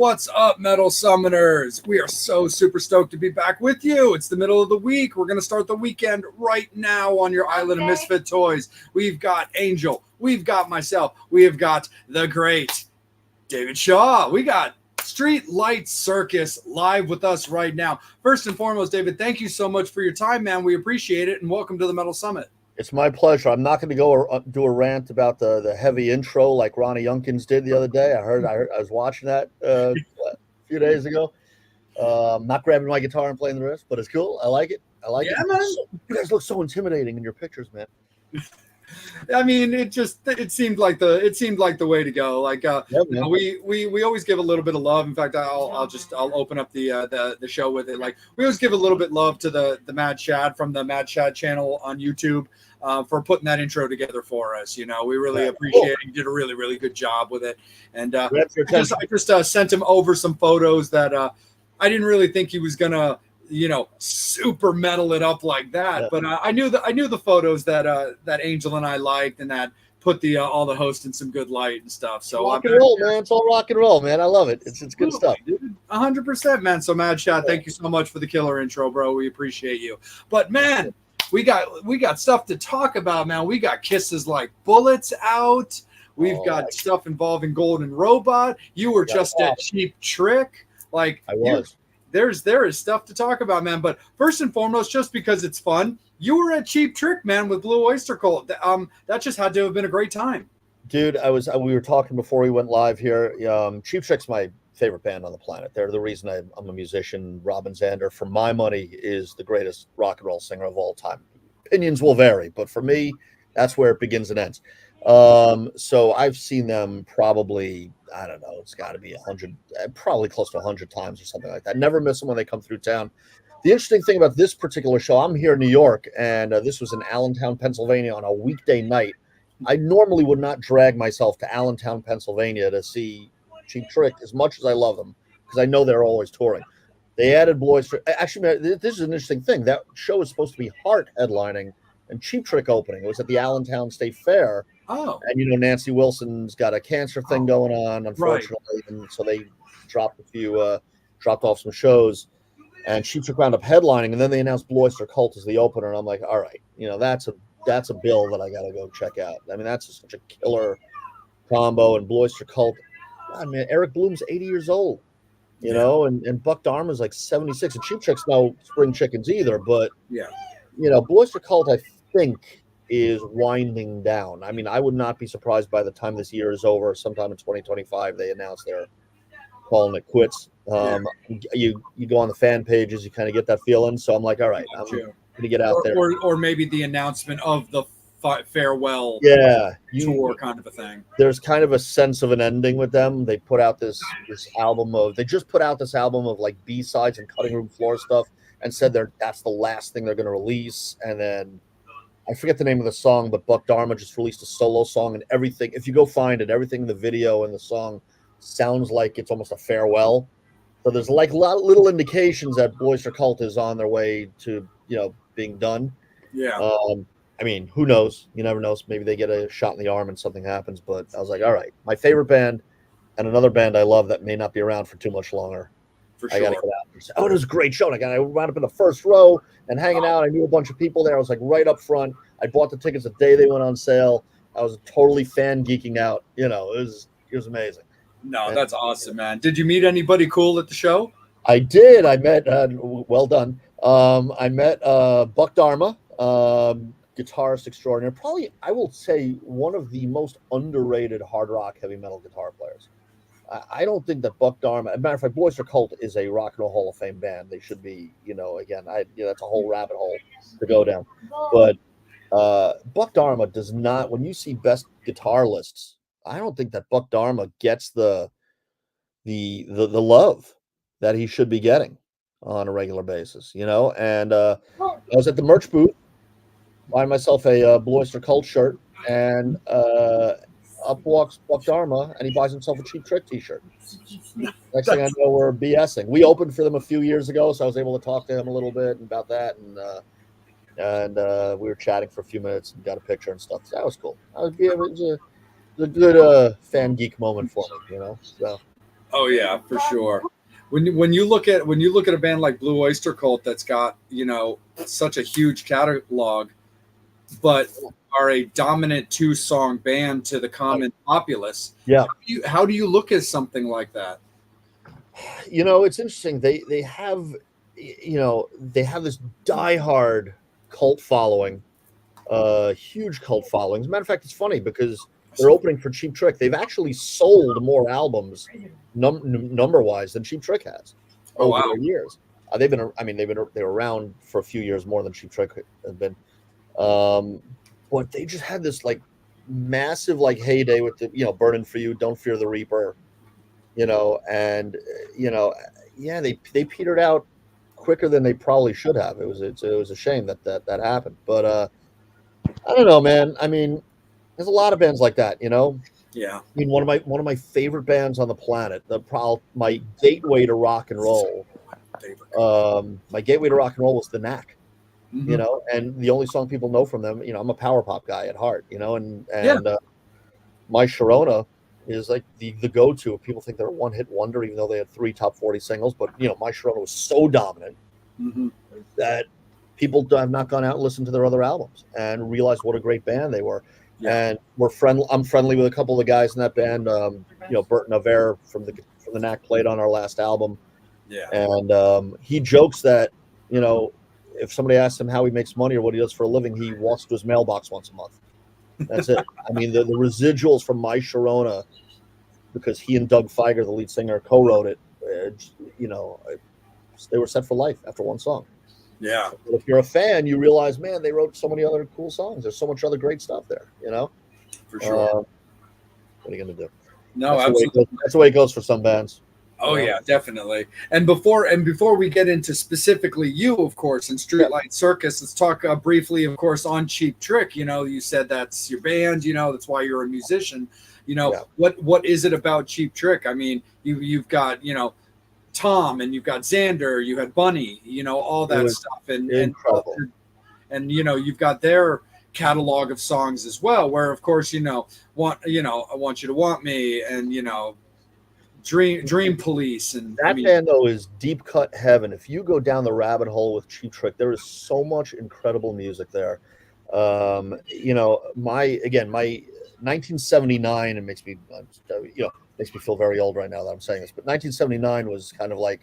What's up, Metal Summoners? We are so super stoked to be back with you. It's the middle of the week. We're going to start the weekend right now on your Island of Misfit Toys. We've got Angel. We've got myself. We have got the great David Shaw. We got Street Light Circus live with us right now. First and foremost, David, thank you so much for your time, man. We appreciate it, and welcome to the Metal Summit. It's my pleasure. I'm not going to go do a rant about the heavy intro like Ronnie Youngkins did the other day. I was watching that a few days ago. Not grabbing my guitar and playing the rest, but it's cool. I like it. Man. You guys look so intimidating in your pictures, man. I mean, it seemed like the way to go. Like, we always give a little bit of love. In fact, I'll open up the show with it. Like, we always give a little bit of love to the Mad Shad from the Mad Shad channel on YouTube for putting that intro together for us. You know, we really appreciate it. You did a really, really good job with it. And I just sent him over some photos that I didn't really think he was gonna, super metal it up like that. Yeah. But I knew the photos that Angel and I liked, and that put all the hosts in some good light and stuff. So rock and roll, man. It's all rock and roll, man. I love it. It's good stuff, dude. 100%, man. So Mad Shad, thank you so much for the killer intro, bro. We appreciate you. But man, we got stuff to talk about, man. We got Kisses Like Bullets out. We've got stuff involving Golden Robot. You were just at Cheap Trick. Like, I was. There is stuff to talk about, man. But first and foremost, just because it's fun, you were at Cheap Trick, man, with Blue Oyster Cult. That just had to have been a great time. Dude, we were talking before we went live here. Cheap Trick's my favorite band on the planet. They're the reason I'm a musician. Robin Zander, for my money, is the greatest rock and roll singer of all time. Opinions will vary, but for me, that's where it begins and ends. So I've seen them probably, I don't know, it's got to be 100, probably close to 100 times or something like that. Never miss them when they come through town. The interesting thing about this particular show, I'm here in New York, and this was in Allentown, Pennsylvania on a weekday night. I normally would not drag myself to Allentown, Pennsylvania to see Cheap Trick as much as I love them, because I know they're always touring. They added Blue Oyster. Actually, this is an interesting thing. That show is supposed to be Heart headlining and Cheap Trick opening. It was at the Allentown State Fair. Oh. And, Nancy Wilson's got a cancer thing going on, unfortunately. Right. And so they dropped off some shows. And Cheap Trick wound up headlining. And then they announced Blue Oyster Cult as the opener. And I'm like, all right, that's a bill that I got to go check out. I mean, that's such a killer combo. And Blue Oyster Cult, God, man, Eric Bloom's 80 years old, and Buck Dharma's like 76. And Cheap Trick's no spring chickens either. But, Blue Oyster Cult, I think, is winding down. I mean, I would not be surprised by the time this year is over, sometime in 2025, they announce they're calling it quits. You go on the fan pages, you kind of get that feeling. So I'm like, all right, I'm going to get out there. Or maybe the announcement of the farewell tour kind of a thing. There's kind of a sense of an ending with them. They put out this album they just put out this album of like B-sides and cutting room floor stuff, and said that's the last thing they're going to release. And then I forget the name of the song, but Buck Dharma just released a solo song, and everything, if you go find it, everything in the video and the song sounds like it's almost a farewell. So there's like a lot of little indications that Blue Oyster Cult is on their way to, being done. Yeah. I mean, who knows? You never know. Maybe they get a shot in the arm and something happens. But I was like, all right, my favorite band and another band I love that may not be around for too much longer. For sure. I got to get out. It was a great show. I wound up in the first row and hanging out. I knew a bunch of people there. I was like right up front. I bought the tickets the day they went on sale. I was totally fan geeking out. It was amazing. No, that's awesome, man. Did you meet anybody cool at the show? I did. I met, well done. I met Buck Dharma, guitarist extraordinaire. Probably, I will say, one of the most underrated hard rock heavy metal guitar players. I don't think that Buck Dharma, as a matter of fact, Blue Oyster Cult is a Rock and Roll Hall of Fame band. They should be, again, that's a whole rabbit hole to go down. But Buck Dharma does not, when you see best guitar lists, I don't think that Buck Dharma gets the love that he should be getting on a regular basis, And I was at the merch booth, buying myself a Blue Oyster Cult shirt, and up walks Buck Dharma, and he buys himself a Cheap Trick t-shirt. Next thing I know, we're BSing. We opened for them a few years ago, so I was able to talk to him a little bit about that, and we were chatting for a few minutes and got a picture and stuff. So that was cool. It was a good fan geek moment for me, So Oh yeah, for sure. When you look at a band like Blue Oyster Cult that's got, such a huge catalog, but are a dominant two-song band to the common populace. Yeah. How do you look at something like that? It's interesting. They have, they have this diehard cult following, huge cult following. As a matter of fact, it's funny because they're opening for Cheap Trick. They've actually sold more albums number wise than Cheap Trick has over the years. They've been, they were around for a few years more than Cheap Trick has been. But they just had this like massive like heyday with the, Burning for You, Don't Fear the Reaper, and yeah, they petered out quicker than they probably should have. It was a shame that happened. But I don't know, man. I mean, there's a lot of bands like that, Yeah. I mean, one of my favorite bands on the planet, my gateway to rock and roll. My gateway to rock and roll was the Knack. Mm-hmm. And the only song people know from them, I'm a power pop guy at heart, and My Sharona is like the go-to. If people think they're a one-hit wonder, even though they had 3 top 40 singles, but My Sharona was so dominant that people have not gone out and listened to their other albums and realized what a great band they were. Yeah. And I'm friendly with a couple of the guys in that band. Bert Navarre from the Knack played on our last album. Yeah. And he jokes that, if somebody asks him how he makes money or what he does for a living, he walks to his mailbox once a month. That's it. I mean, the residuals from My Sharona, because he and Doug Feiger, the lead singer, co-wrote it, they were set for life after one song. Yeah. But if you're a fan, you realize, man, they wrote so many other cool songs. There's so much other great stuff there, For sure. What are you going to do? No, that's absolutely. That's the way it goes for some bands. Oh yeah, definitely. And before we get into specifically you, of course, in Streetlight Circus, let's talk briefly, of course, on Cheap Trick. You said that's your band. That's why you're a musician. What is it about Cheap Trick? I mean, you've got Tom, and you've got Xander, you had Bunny, all that stuff, and you've got their catalog of songs as well. Where of course I Want You to Want Me, and Dream Police, and that band though is deep cut heaven. If you go down the rabbit hole with Cheap Trick, there is so much incredible music there. My 1979, it makes me feel very old right now that I'm saying this, but 1979 was kind of like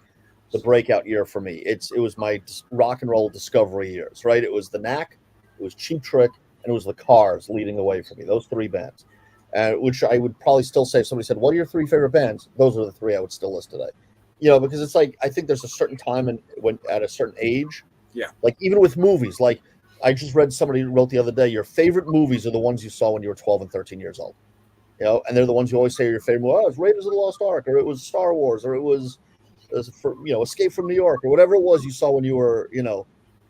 the breakout year for me. It was my rock and roll discovery years, right? It was the Knack, it was Cheap Trick, and it was the Cars leading the way for me. Those 3 bands. Which I would probably still say, if somebody said, what are your 3 favorite bands? Those are the 3 I would still list today. Because it's like, I think there's a certain time when at a certain age, like even with movies, like I just read somebody wrote the other day, your favorite movies are the ones you saw when you were 12 and 13 years old. And they're the ones you always say are your favorite. Oh, it was Raiders of the Lost Ark, or it was Star Wars, or it was Escape from New York, or whatever it was you saw when you were,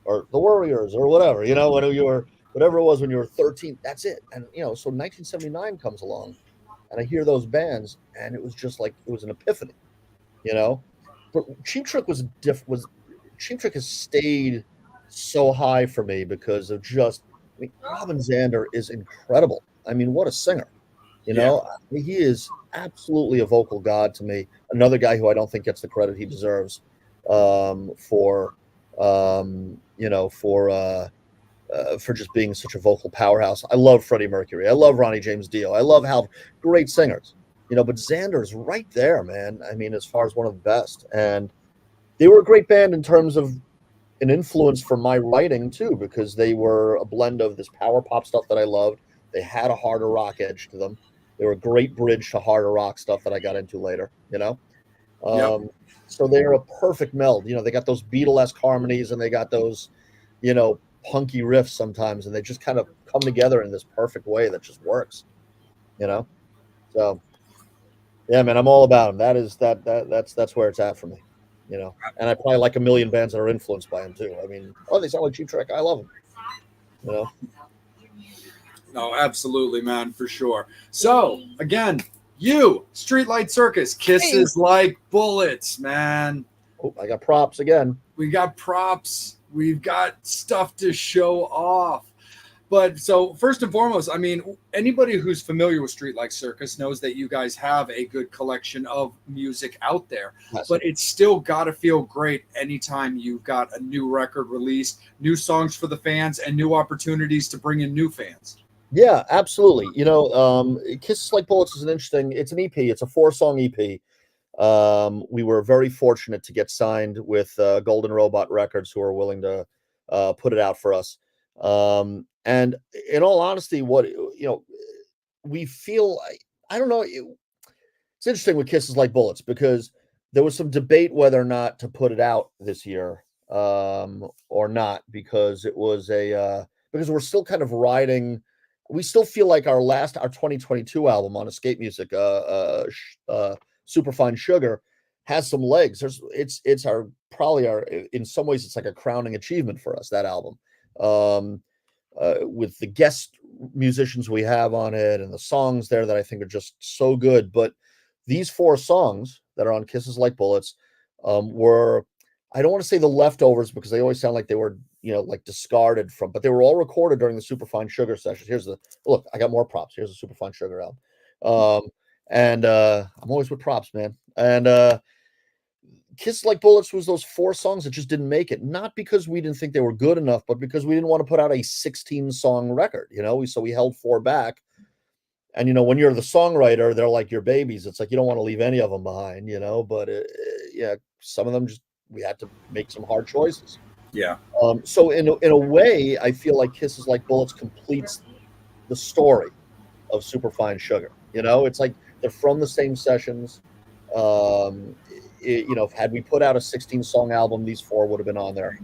or The Warriors, or whatever, when you were, whatever it was when you were 13, that's it. And, so 1979 comes along and I hear those bands and it was just like, it was an epiphany, but Cheap Trick Cheap Trick has stayed so high for me because of Robin Zander is incredible. I mean, what a singer, he is absolutely a vocal god to me. Another guy who I don't think gets the credit he deserves for just being such a vocal powerhouse. I love Freddie Mercury. I love Ronnie James Dio. I love how great singers, but Xander's right there, man. I mean, as far as one of the best. And they were a great band in terms of an influence for my writing too, because they were a blend of this power pop stuff that I loved. They had a harder rock edge to them. They were a great bridge to harder rock stuff that I got into later, So they're a perfect meld. They got those Beatlesque harmonies and they got those, punky riffs sometimes, and they just kind of come together in this perfect way that just works, So, yeah, man, I'm all about him. That's where it's at for me, And I probably like a million bands that are influenced by him too. I mean, they sound like Cheap Trick. I love them, No, absolutely, man, for sure. So again, Streetlight Circus, Kisses Like Bullets, man. Oh, I got props again. We got props. We've got stuff to show off. But so first and foremost, I mean, anybody who's familiar with Street Like Circus knows that you guys have a good collection of music out there. Yes. But it's still got to feel great anytime you've got a new record released, new songs for the fans, and new opportunities to bring in new fans. Yeah, absolutely. You know, Kisses Like Bullets is it's an EP. It's a 4-song EP. We were very fortunate to get signed with Golden Robot Records, who are willing to put it out for us. And in all honesty, we feel, I don't know. It's interesting with Kisses Like Bullets because there was some debate whether or not to put it out this year or not, because it was because we're still kind of riding. We still feel like our 2022 album on Escape Music, Superfine Sugar, has some legs. It's in some ways it's like a crowning achievement for us, that album, with the guest musicians we have on it and the songs there that I think are just so good. But these 4 songs that are on Kisses Like Bullets were, I don't want to say the leftovers because they always sound like they were, like discarded from, but they were all recorded during the Superfine Sugar sessions. Look, I got more props. Here's the Superfine Sugar album. And I'm always with props, man. And Kiss Like Bullets was those 4 songs that just didn't make it. Not because we didn't think they were good enough, but because we didn't want to put out a 16-song record, so we held 4 back. And, when you're the songwriter, they're like your babies. It's like you don't want to leave any of them behind, but some of them we had to make some hard choices. Yeah. So in a way, I feel like Kisses Like Bullets completes the story of Superfine Sugar. It's like they're from the same sessions. Had we put out a 16-song album, these 4 would have been on there.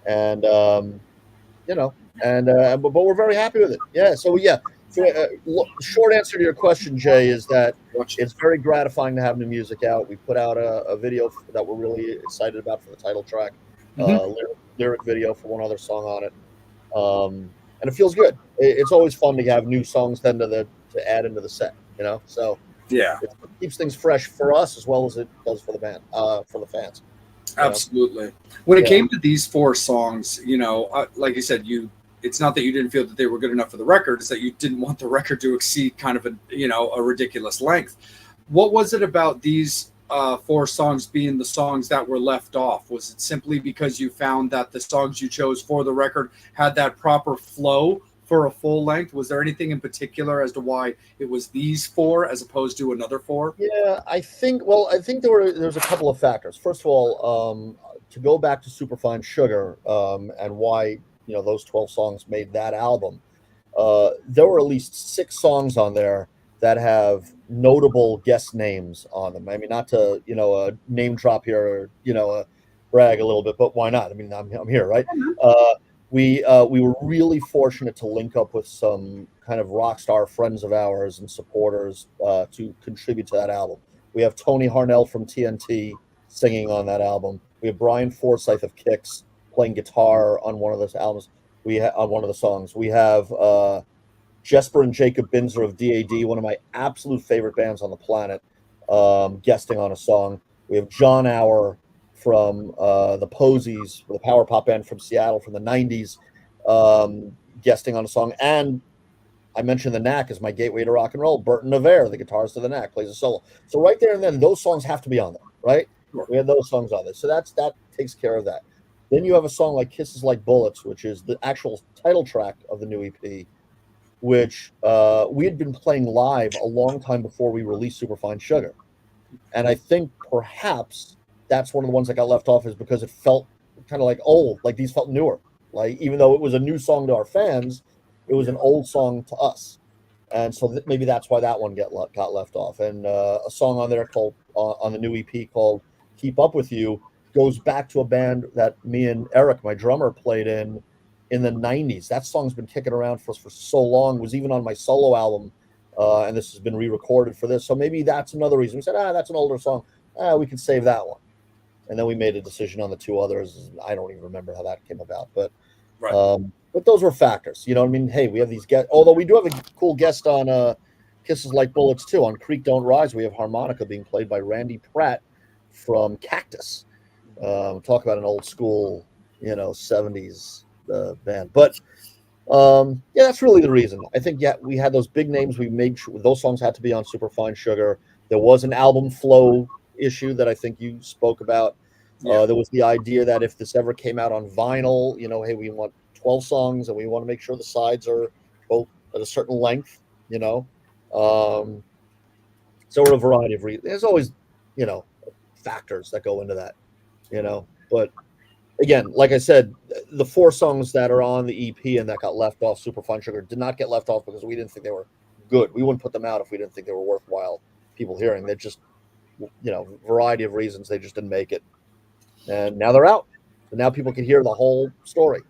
And but we're very happy with it. Yeah. So short answer to your question, Jay, is that it's very gratifying to have new music out. We put out a video that we're really excited about for the title track, lyric video for one other song on it, and it feels good. It's always fun to have new songs then to add into the set, So yeah, it keeps things fresh for us as well as it does for the band, for the fans. Absolutely. When it came to these 4 songs, like you said, it's not that you didn't feel that they were good enough for the record, it's that you didn't want the record to exceed kind of a ridiculous length. What was it about these 4 songs being the songs that were left off? Was it simply because you found that the songs you chose for the record had that proper flow for a full length? Was there anything in particular as to why it was these 4 as opposed to another 4? Yeah, I think there's a couple of factors. First of all, to go back to Superfine Sugar, and why those 12 songs made that album, there were at least 6 songs on there that have notable guest names on them. I mean, not to name drop here, or brag a little bit, but why not? I mean, I'm here, right? We were really fortunate to link up with some kind of rock star friends of ours and supporters to contribute to that album. We have Tony Harnell from TNT singing on that album. We have Brian Forsyth of Kix playing guitar on one of those albums. On one of the songs. We have Jesper and Jacob Binzer of DAD, one of my absolute favorite bands on the planet, guesting on a song. We have John Auer from the Posies, the power pop band from Seattle from the 90s, guesting on a song. And I mentioned the Knack as my gateway to rock and roll. Burton Navarre, the guitarist of the Knack, plays a solo. So right there and then, those songs have to be on there, right? Sure. We had those songs on there. So that takes care of that. Then you have a song like Kisses Like Bullets, which is the actual title track of the new EP, which we had been playing live a long time before we released Superfine Sugar. And I think perhaps that's one of the ones that got left off, is because it felt kind of like old, like these felt newer. Like, even though it was a new song to our fans, it was an old song to us. And so maybe that's why that one got left off. And a song on there called, on the new EP, called Keep Up With You, goes back to a band that me and Eric, my drummer, played in the 90s. That song's been kicking around for us for so long. It was even on my solo album, and this has been re-recorded for this. So maybe that's another reason. We said, that's an older song. We can save that one. And then we made a decision on the 2 others. I don't even remember how that came about. But but those were factors. You know what I mean? Hey, we have these guests. Although we do have a cool guest on Kisses Like Bullets, too. On Creek Don't Rise, we have harmonica being played by Randy Pratt from Cactus. Talk about an old school, 70s band. But Yeah, that's really the reason. I think, yeah, we had those big names. We made sure those songs had to be on Superfine Sugar. There was an album flow issue that I think you spoke about. Yeah. There was the idea that if this ever came out on vinyl, hey, we want 12 songs and we want to make sure the sides are both at a certain length, you know. Um, so a variety of reasons. There's always, you know, factors that go into that, But again, like I said, the 4 songs that are on the EP and that got left off Super Fun Sugar did not get left off because we didn't think they were good. We wouldn't put them out if we didn't think they were worthwhile people hearing. They're just, variety of reasons they just didn't make it. And now they're out. So now people can hear the whole story.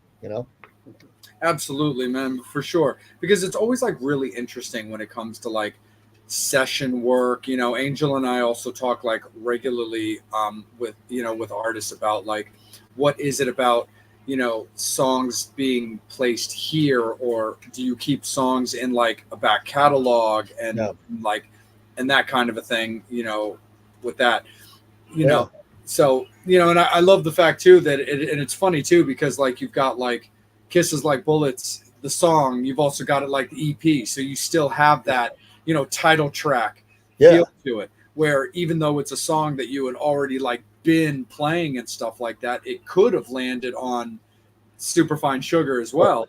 Absolutely, man, for sure. Because it's always like really interesting when it comes to like session work. Angel and I also talk like regularly with artists about like what is it about songs being placed here, or do you keep songs in like a back catalog and Yeah. like and that kind of a thing, with that, Yeah. so and I love the fact too that and it's funny too because like you've got like Kisses Like Bullets, the song, you've also got it like the EP, so you still have that title track Yeah. feel to it, where even though it's a song that you had already like been playing and stuff like that, it could have landed on Superfine Sugar as well.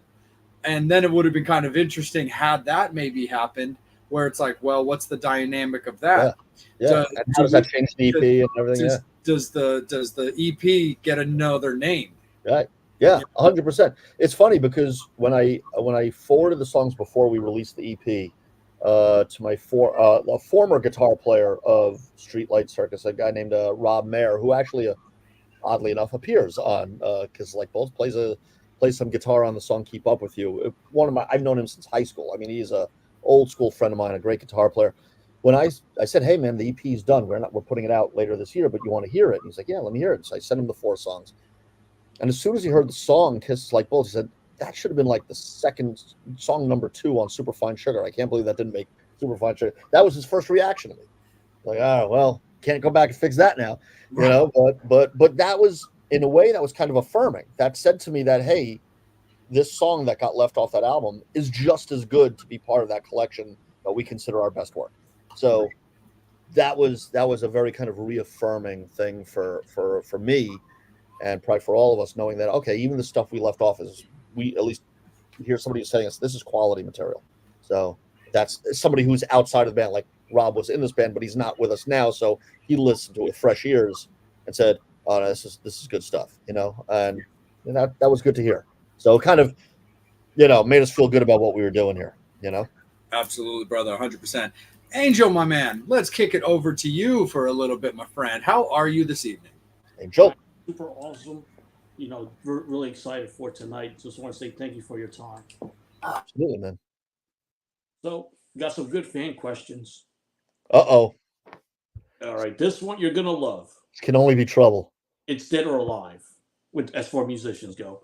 And then it would have been kind of interesting had that maybe happened, where it's like, well, what's the dynamic of that? Yeah. And how does that change the EP and everything? Does the EP get another name? Right. Yeah, 100%. It's funny because when I forwarded the songs before we released the EP to my a former guitar player of Streetlight Circus, a guy named Rob Mayer, who actually, oddly enough, appears on because like both plays some guitar on the song "Keep Up with You." I've known him since high school. I mean, he's a old school friend of mine, a great guitar player. When I said, "Hey man, the EP is done. We're putting it out later this year, but you want to hear it?" And he's like, "Yeah, let me hear it." So I sent him the 4 songs. And as soon as he heard the song "Kisses Like Bullets," he said, "That should have been like the second song, number 2 on Superfine Sugar. I can't believe that didn't make Superfine Sugar." That was his first reaction to me. Like, oh well, can't go back and fix that now, But that was, in a way, that was kind of affirming. That said to me that, hey, this song that got left off that album is just as good to be part of that collection that we consider our best work. So that was a very kind of reaffirming thing for me, and probably for all of us, knowing that, okay, even the stuff we left off is, we at least hear somebody saying us this is quality material. So that's somebody who's outside of the band. Like Rob was in this band, but he's not with us now, so he listened to it with fresh ears and said, "Oh, no, this is good stuff," and that was good to hear. So it kind of made us feel good about what we were doing here. Absolutely, brother, 100%. Angel, my man, let's kick it over to you for a little bit, my friend. How are you this evening? Angel. Super awesome. We're really excited for tonight. Just want to say thank you for your time. Absolutely, man. So, got some good fan questions. Uh-oh. All right, this one you're gonna love. This can only be trouble. It's Dead or Alive, as far as musicians go.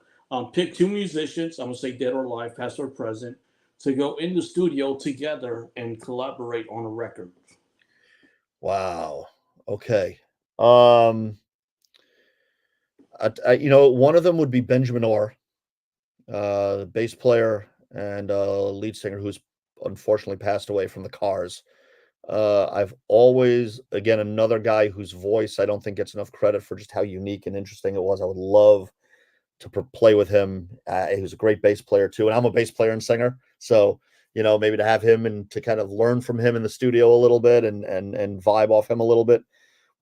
Pick 2 musicians. I'm gonna say dead or alive, past or present, to go in the studio together and collaborate on a record. Wow. Okay. One of them would be Benjamin Orr, the bass player and lead singer who's unfortunately passed away from the Cars. I've always, again, another guy whose voice I don't think gets enough credit for just how unique and interesting it was. I would love to play with him. He was a great bass player too, and I'm a bass player and singer, so maybe to have him and to kind of learn from him in the studio a little bit and vibe off him a little bit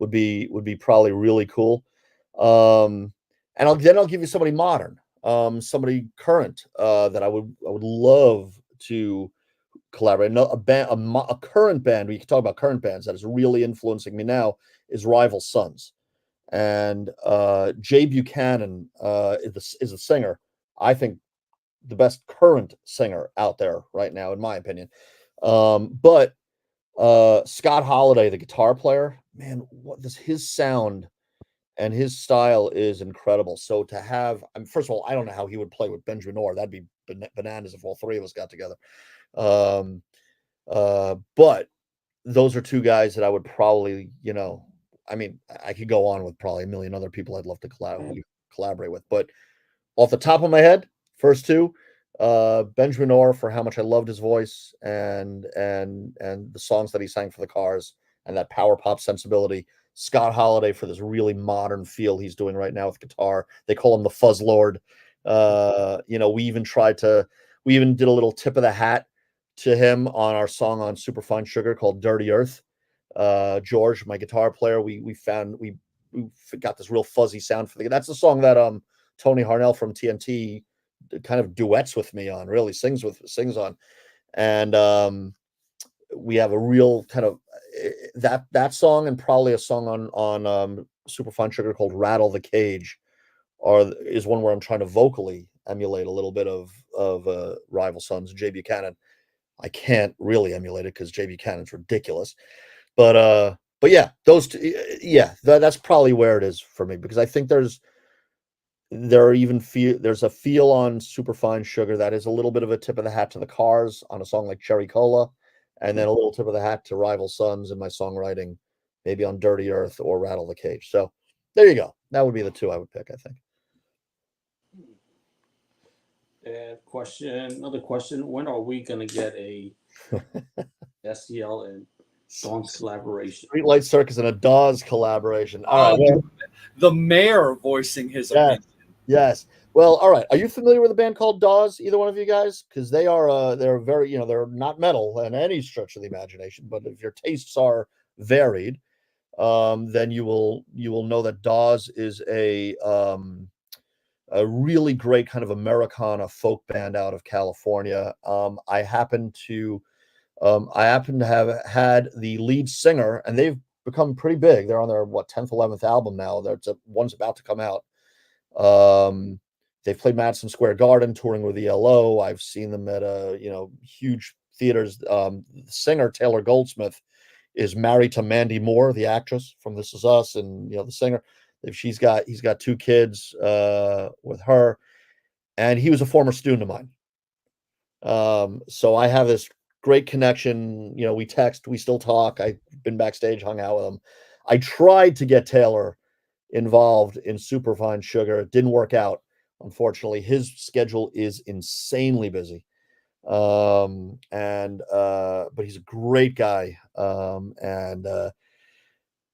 would be probably really cool. And I'll give you somebody modern, somebody current that I would love to collaborate. A current band. We can talk about current bands that is really influencing me now is Rival Sons, and Jay Buchanan is a singer. I think the best current singer out there right now, in my opinion. But Scott Holiday, the guitar player, man, what does his sound and his style is incredible. So to have, first of all, I don't know how he would play with Benjamin Orr. That'd be bananas if all 3 of us got together. But those are 2 guys that I would probably, I could go on with probably a million other people I'd love to collaborate with. But off the top of my head, first 2, Benjamin Orr for how much I loved his voice and the songs that he sang for the Cars and that power pop sensibility. Scott Holiday for this really modern feel he's doing right now with guitar. They call him the Fuzz Lord. We even did a little tip of the hat to him on our song on Superfine Sugar called Dirty Earth. George, my guitar player, we got this real fuzzy sound for that's the song that Tony Harnell from TNT kind of duets with me on, really sings on. And we have a real kind of that song and probably a song on Superfine Sugar called Rattle the Cage is one where I'm trying to vocally emulate a little bit of Rival Sons, Jay Buchanan. I can't really emulate it because Jay Buchanan's ridiculous. But yeah, those two, that's probably where it is for me, because I think there's a feel on Superfine Sugar that is a little bit of a tip of the hat to the Cars on a song like Cherry Cola, and then a little tip of the hat to Rival Sons in my songwriting, maybe on Dirty Earth or Rattle the Cage. So there you go. That would be the two I would pick, I think. And another question: when are we going to get a STL and Dawn's collaboration? Streetlight Circus and a Dawes collaboration. All right. The mayor voicing his opinion. Yes. Well, all right. Are you familiar with a band called Dawes, either one of you guys? Because they're very, they're not metal in any stretch of the imagination, but if your tastes are varied, then you will know that Dawes is a really great kind of Americana folk band out of California. I happen to have had the lead singer, and they've become pretty big. They're on their 10th, 11th album now. One's about to come out. They've played Madison Square Garden, touring with ELO. I've seen them at huge theaters. The singer Taylor Goldsmith is married to Mandy Moore, the actress from This Is Us, and the singer. He's got 2 kids with her, and he was a former student of mine. So I have this great connection. We text, we still talk. I've been backstage, hung out with him. I tried to get Taylor involved in Superfine Sugar. It didn't work out, unfortunately. His schedule is insanely busy. But he's a great guy.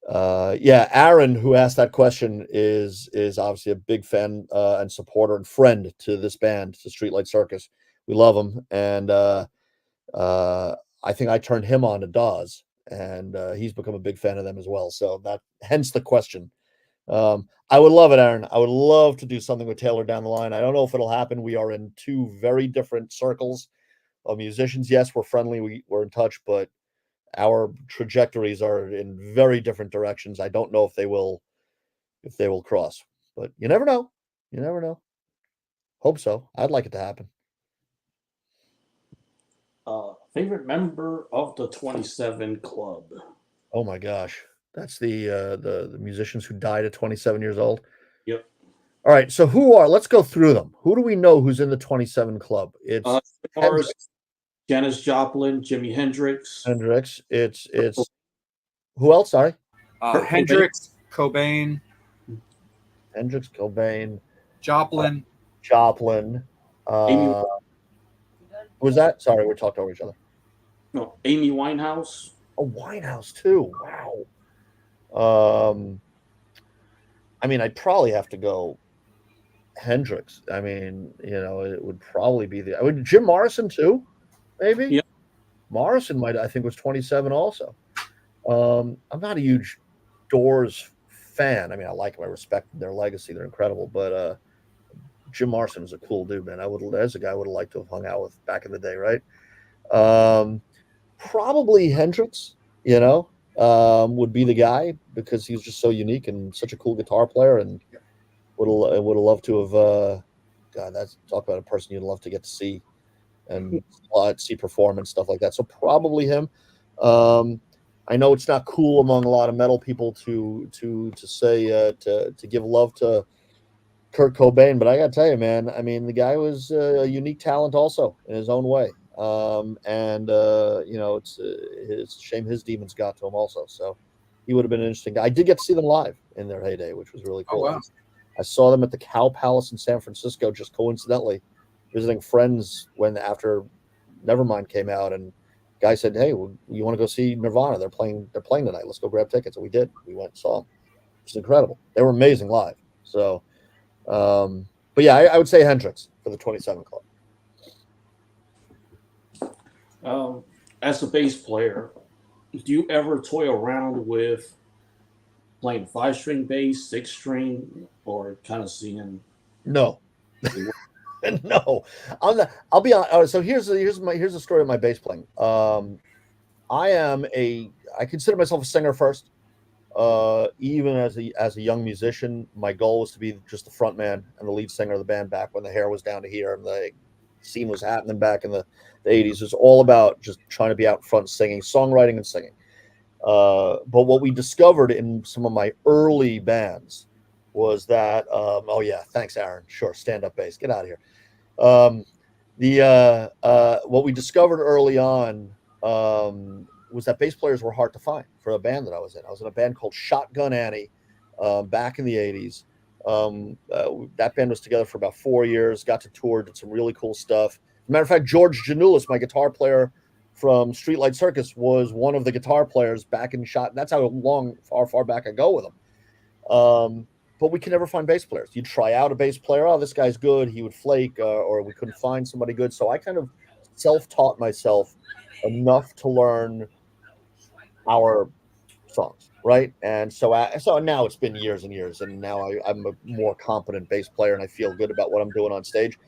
Aaron, who asked that question, is obviously a big fan and supporter and friend to this band, to Streetlight Circus. We love him, and I think I turned him on to Dawes, and he's become a big fan of them as well. So hence the question. I would love it, Aaron. I would love to do something with Taylor down the line. I don't know if it'll happen. We are in 2 very different circles of musicians. Yes, we're friendly. We're in touch, but our trajectories are in very different directions. I don't know if they will cross, but you never know. You never know. Hope so. I'd like it to happen. Favorite member of the 27 Club? Oh my gosh. That's the musicians who died at 27 years old. Yep. All right. So let's go through them. Who do we know who's in the 27 Club? It's Janis Joplin, Jimi Hendrix. It's who else? Sorry. Hendrix, Cobain. Joplin. Who was that? Sorry, we talked over each other. No, Amy Winehouse. Oh, Winehouse too. Wow. I'd probably have to go Hendrix. It would probably be Jim Morrison too, maybe. Yep. Morrison I think was 27 also. I'm not a huge Doors fan. I like them. I respect their legacy. They're incredible, but Jim Morrison is a cool dude, man. There's a guy I would have liked to have hung out with back in the day, right? Probably Hendrix, would be the guy, because he was just so unique and such a cool guitar player, and would have loved to have God, that's talk about a person you'd love to get to see and see perform and stuff like that. So probably him. I know it's not cool among a lot of metal people to say to give love to Kurt Cobain, but I gotta tell you, man, the guy was a unique talent also in his own way. It's a shame his demons got to him also. So he would have been an interesting guy. I did get to see them live in their heyday, which was really cool. Oh, wow. I saw them at the Cow Palace in San Francisco, just coincidentally, visiting friends when after Nevermind came out, and guy said, "Hey, well, you want to go see Nirvana? They're playing tonight. Let's go grab tickets." And we did. We went and saw them. It's incredible. They were amazing live. So, but yeah, I would say Hendrix for the 27 Club. As a bass player, do you ever toy around with playing 5-string bass, 6-string, or kind of seeing? No, no. I'll be honest. So here's the story of my bass playing. I consider myself a singer first. Even as a young musician, my goal was to be just the front man and the lead singer of the band back when the hair was down to here and the scene was happening back in the 80s. It was all about just trying to be out front singing, songwriting and singing. But what we discovered in some of my early bands was that, oh yeah, thanks, Aaron. Sure, stand-up bass. Get out of here. What we discovered early on was that bass players were hard to find for a band that I was in. I was in a band called Shotgun Annie back in the 80s. That band was together for about 4 years, got to tour, did some really cool stuff. Matter of fact, George Janulis, my guitar player from Streetlight Circus, was one of the guitar players back in Shot. That's how far back I go with him. But we could never find bass players. You'd try out a bass player. Oh, this guy's good. He would flake, or we couldn't find somebody good. So I kind of self-taught myself enough to learn our songs, right? And so now it's been years and years, and now I'm a more competent bass player, and I feel good about what I'm doing on stage.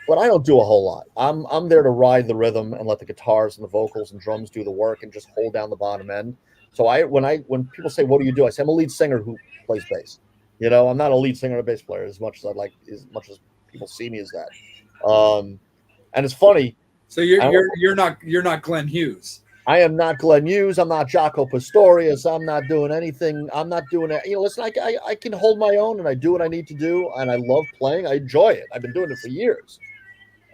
But I don't do a whole lot. I'm there to ride the rhythm and let the guitars and the vocals and drums do the work and just hold down the bottom end. So when people say, "What do you do?" I say, "I'm a lead singer who plays bass." You know, I'm not a lead singer or a bass player as much as people see me as that. And it's funny. So you're not Glenn Hughes. I am not Glenn Hughes. I'm not Jaco Pastorius. I'm not doing anything. I'm not doing it. You know, listen, I can hold my own and I do what I need to do. And I love playing. I enjoy it. I've been doing it for years.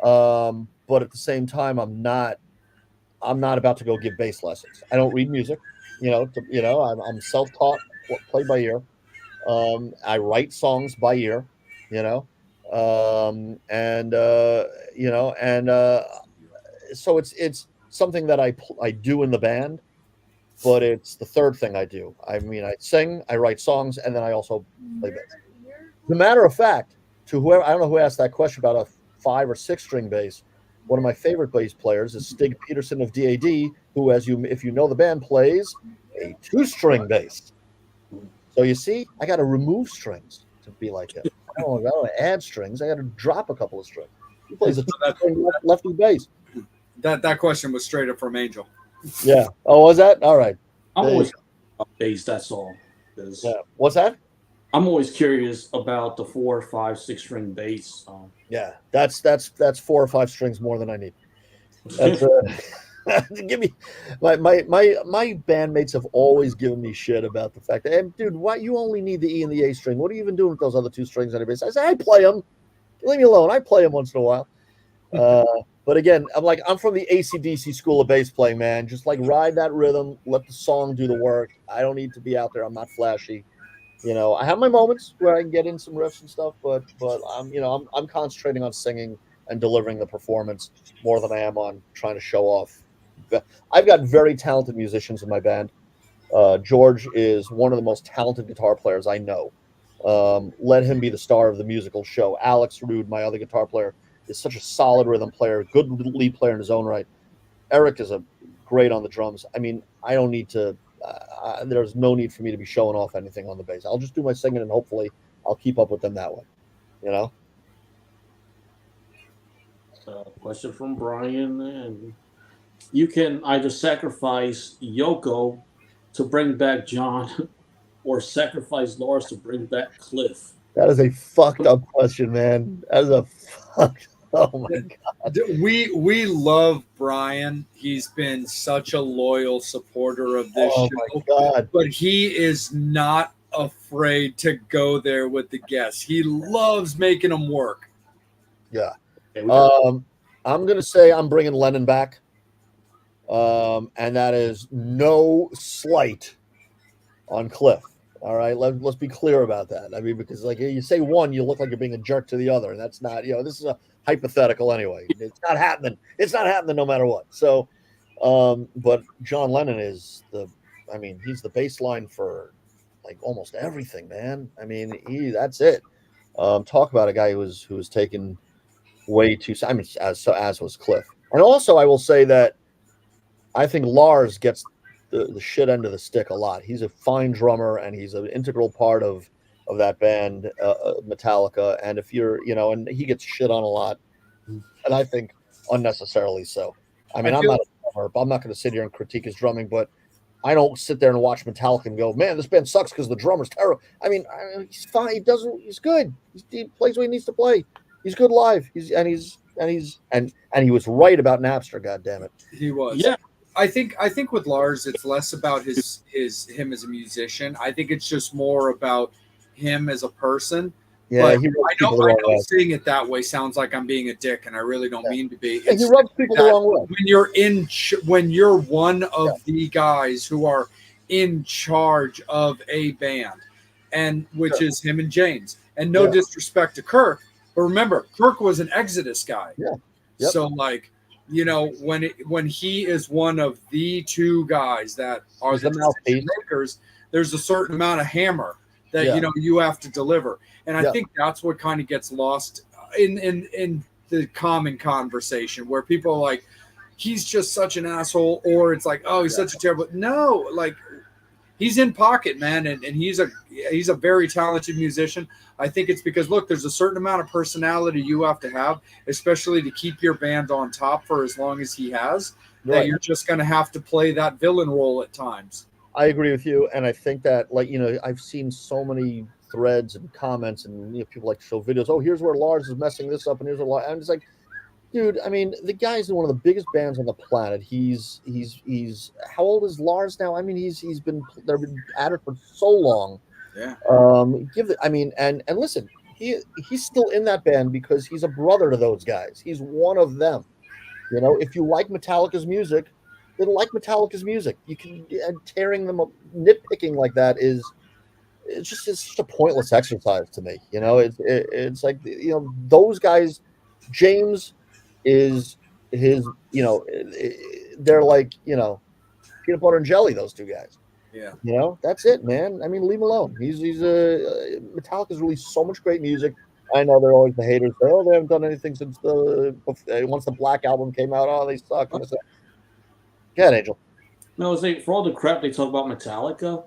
But at the same time, I'm not about to go give bass lessons. I don't read music, I'm self-taught, play by ear. I write songs by ear, so it's something that I do in the band, but it's the third thing I do. I mean, I sing, I write songs, and then I also play bass. As a matter of fact, to whoever, I don't know who asked that question about a 5 or 6 string bass. One of my favorite bass players is Stig Peterson of DAD, who, if you know the band, plays a 2-string bass. So you see, I got to remove strings to be like him. I don't want to add strings. I got to drop a couple of strings. He plays a 2-string lefty bass. That question was straight up from Angel. Yeah. Oh, was that? All right. I'm always bass. That's all. Yeah. What's that? I'm always curious about the 4, 5, 6-string bass. Yeah, that's 4 or 5 strings more than I need. That's give me my bandmates have always given me shit about the fact that, hey, dude, why you only need the E and the A string? What are you even doing with those other 2 strings on your bass? I say I play them. Leave me alone. I play them once in a while. But again, I'm from the AC/DC school of bass playing, man. Just ride that rhythm, let the song do the work. I don't need to be out there. I'm not flashy. I have my moments where I can get in some riffs and stuff, but I'm concentrating on singing and delivering the performance more than I am on trying to show off. I've got very talented musicians in my band. George is one of the most talented guitar players I know. Let him be the star of the musical show. Alex Rude, my other guitar player, is such a solid rhythm player, good lead player in his own right. Eric is great on the drums. I mean, I don't need to. There's no need for me to be showing off anything on the bass. I'll just do my singing, and hopefully, I'll keep up with them that way. Question from Brian, and you can either sacrifice Yoko to bring back John, or sacrifice Lars to bring back Cliff. That is a fucked up question, man. That is a fucked. Oh my god. We love Brian. He's been such a loyal supporter of this show. My god. But he is not afraid to go there with the guests. He loves making them work. Yeah. I'm gonna say I'm bringing Lennon back. And that is no slight on Cliff. All right, let's be clear about that. I mean, because like you say one, you look like you're being a jerk to the other, and that's not. This is a hypothetical anyway. It's not happening. It's not happening no matter what. So, but John Lennon is I mean, he's the baseline for like almost everything, man. I mean, that's it. Talk about a guy who was taken way too. I mean, as was Cliff, and also I will say that I think Lars gets the shit end of the stick a lot. He's a fine drummer, and he's an integral part of that band, Metallica. And if you're, and he gets shit on a lot, and I think unnecessarily so. I mean, I'm not a drummer, but I'm not going to sit here and critique his drumming, but I don't sit there and watch Metallica and go, man, this band sucks because the drummer's terrible. I mean, he's fine. He's good. He plays what he needs to play. He's good live. He was right about Napster. God damn it. He was. Yeah. I think with Lars, it's less about him as a musician. I think it's just more about him as a person. Yeah, I know saying it that way sounds like I'm being a dick, and I really don't mean to be. He rubs people the wrong way. When you're one of the guys who are in charge of a band, and which is him and James. And no disrespect to Kirk, but remember, Kirk was an Exodus guy. Yeah. Yep. So like, when he is one of the two guys that are the decision makers, there's a certain amount of hammer that you have to deliver, and I think that's what kind of gets lost in the common conversation where people are like, he's just such an asshole, or it's like, oh, he's such a terrible. No, like he's in pocket, man, and he's a very talented musician. I think it's because, look, there's a certain amount of personality you have to have, especially to keep your band on top for as long as he has, that you're just going to have to play that villain role at times. I agree with you, and I think that, like, I've seen so many threads and comments, and people like to show videos. Oh, here's where Lars is messing this up, and here's where I'm just like, dude. I mean, the guy's in one of the biggest bands on the planet. He's how old is Lars now? I mean, they've been at it for so long. Yeah. And listen, he's still in that band because he's a brother to those guys. He's one of them. If you like Metallica's music, then like Metallica's music. You can tearing them up, nitpicking like that it's just a pointless exercise to me. It's like those guys. James is his. They're like peanut butter and jelly. Those two guys. Yeah. That's it, man. I mean, leave him alone. Metallica's released so much great music. I know they're always the haters. They haven't done anything since once the Black Album came out. Oh, they suck. Go ahead, Angel. No, for all the crap they talk about Metallica,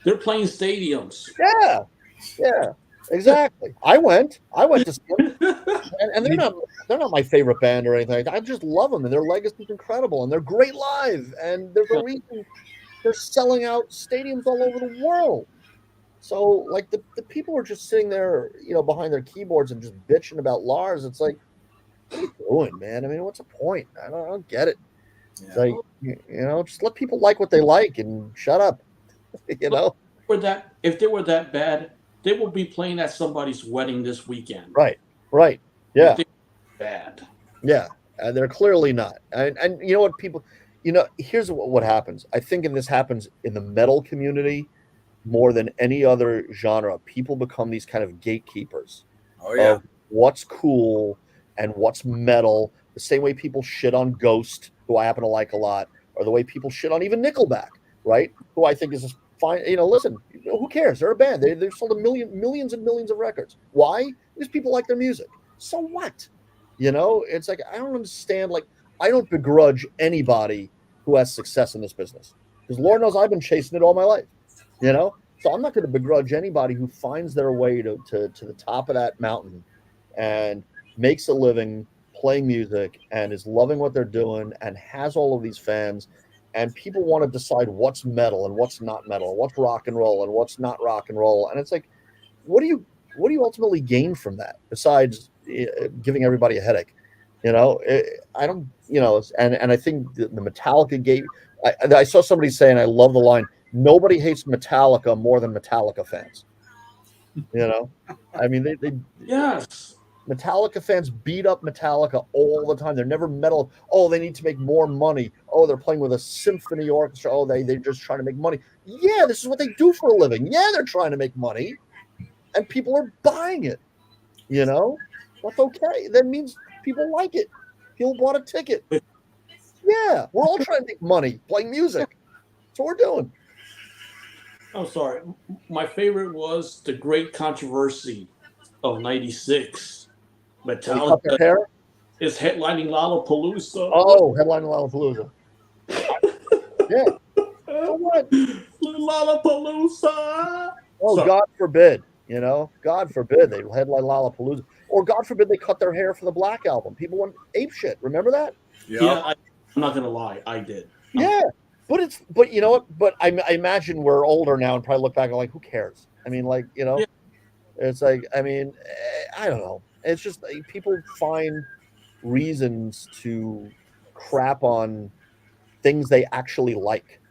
they're playing stadiums. Yeah, exactly. I went to see them, and they're not my favorite band or anything. I just love them, and their legacy's incredible, and they're great live, and there's a reason they're selling out stadiums all over the world. So, like, the people are just sitting there, behind their keyboards and just bitching about Lars. It's like, what are you doing, man? I mean, what's the point? I don't get it. It's like, just let people like what they like and shut up. If they were that bad, they will be playing at somebody's wedding this weekend. Right. Yeah. Bad. Yeah, and they're clearly not. And you know what, people, here's what happens. I think, and this happens in the metal community more than any other genre. People become these kind of gatekeepers of what's cool and what's metal. The same way people shit on Ghost, who I happen to like a lot, or the way people shit on even Nickelback, right? Who I think is fine. Listen, who cares? They're a band. They've sold millions and millions of records. Why? Because people like their music. So what? It's like, I don't understand. Like, I don't begrudge anybody who has success in this business, because Lord knows I've been chasing it all my life. So I'm not going to begrudge anybody who finds their way to the top of that mountain and makes a living playing music and is loving what they're doing and has all of these fans, and people want to decide what's metal and what's not metal, what's rock and roll and what's not rock and roll. And it's like, what do you ultimately gain from that besides giving everybody a headache? I don't, and I think the Metallica gave, I saw somebody saying, I love the line, nobody hates Metallica more than Metallica fans. I mean, they yes. Metallica fans beat up Metallica all the time. They're never metal. Oh, they need to make more money. Oh, they're playing with a symphony orchestra. Oh, they're just trying to make money. Yeah, this is what they do for a living. Yeah, they're trying to make money, and people are buying it. You know, that's okay. That means people like it. People bought a ticket. Yeah, we're all trying to make money playing music. That's what we're doing. I'm sorry. My favorite was the Great Controversy of '96. Metallica Hair? is headlining Lollapalooza. Oh, headlining Lollapalooza. Yeah. So what? Lollapalooza. Oh, Sorry. God forbid. You know, God forbid they headline Lollapalooza. Or God forbid they cut their hair for the Black Album. People went ape shit. Remember that? Yeah, I'm not gonna lie, I did. Yeah. But you know what? But I imagine we're older now and probably look back and like, who cares? I mean, like, you know, it's like, I mean, I don't know. It's just people find reasons to crap on things they actually like.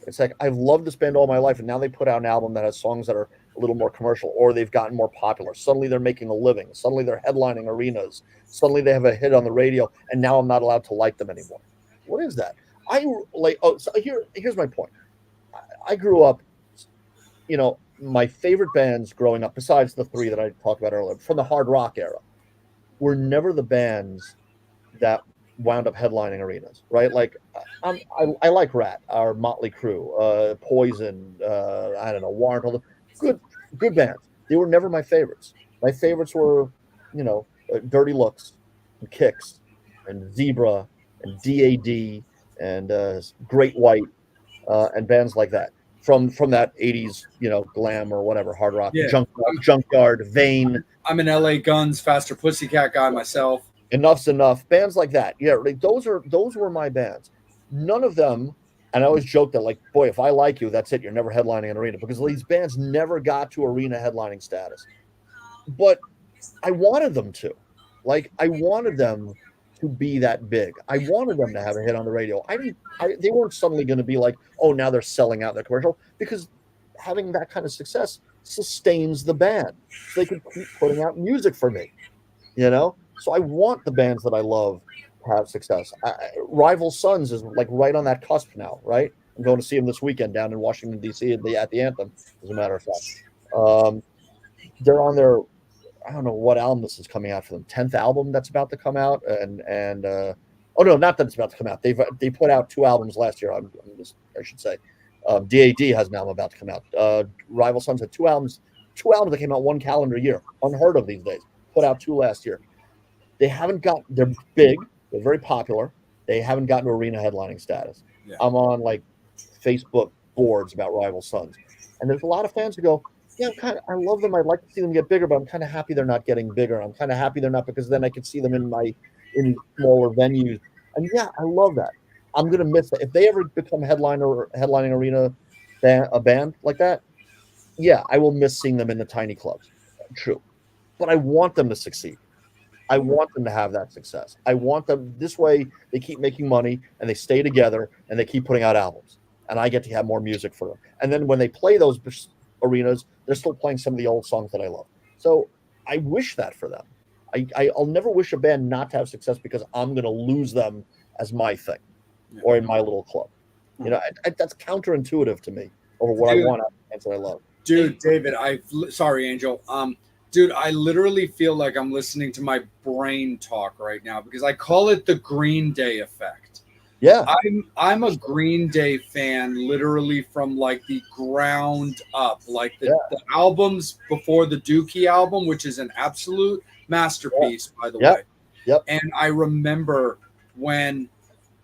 It's like, I've loved this band all my life, and now they put out an album that has songs that are a little more commercial, or they've gotten more popular. Suddenly they're making a living. Suddenly they're headlining arenas. Suddenly they have a hit on the radio, and now I'm not allowed to like them anymore. What is that? So here's my point. I grew up, you know, my favorite bands growing up, besides the three that I talked about earlier, from the hard rock era, were never the bands that wound up headlining arenas, right? Like, I like Rat, or Motley Crue, Poison, I don't know, Warrant, all the good bands. They were never my favorites. My favorites were, you know, Dirty Looks, and Kicks, and Zebra, and DAD, and Great White, and bands like that from that 80s, you know, glam or whatever, hard rock, Junkyard, Vane. I'm an LA Guns, Faster Pussycat guy myself. Enough's Enough, bands like that. Yeah, like those were my bands. None of them, and I always joke that, like, boy, if I like you, that's it. You're never headlining an arena, because these bands never got to arena headlining status. But I wanted them to. Like, I wanted them to be that big. I wanted them to have a hit on the radio. They weren't suddenly going to be like, oh, now they're selling out their commercial, because having that kind of success sustains the band. So they could keep putting out music for me, you know? So I want the bands that I love to have success. Rival Sons is like right on that cusp now, right? I'm going to see them this weekend down in Washington, D.C. at the Anthem, as a matter of fact. They're on their, I don't know what album this is coming out for them, 10th album that's about to come out. And oh, no, not that it's about to come out. They put out 2 albums last year, I should say. DAD has an album about to come out. Rival Sons had 2 albums that came out 1 calendar year. Unheard of these days. Put out 2 last year. They're big, they're very popular. They haven't gotten to arena headlining status. Yeah. I'm on like Facebook boards about Rival Sons. And there's a lot of fans who go, yeah, I love them. I'd like to see them get bigger, but I'm kind of happy they're not getting bigger. I'm kind of happy they're not, because then I could see them in smaller venues. And yeah, I love that. I'm going to miss it. If they ever become headlining arena a band like that, yeah, I will miss seeing them in the tiny clubs. True. But I want them to succeed. I want them to have that success. I want them this way. They keep making money and they stay together and they keep putting out albums, and I get to have more music for them. And then when they play those arenas, they're still playing some of the old songs that I love. So I wish that for them. I'll never wish a band not to have success because I'm going to lose them as my thing or in my little club. You know, that's counterintuitive to me over what I want and what I love. Dude, David, sorry, Angel. Dude, I literally feel like I'm listening to my brain talk right now, because I call it the Green Day effect. Yeah. I'm a Green Day fan literally from like the ground up. Like the albums before the Dookie album, which is an absolute masterpiece, by the way. Yep. And I remember when,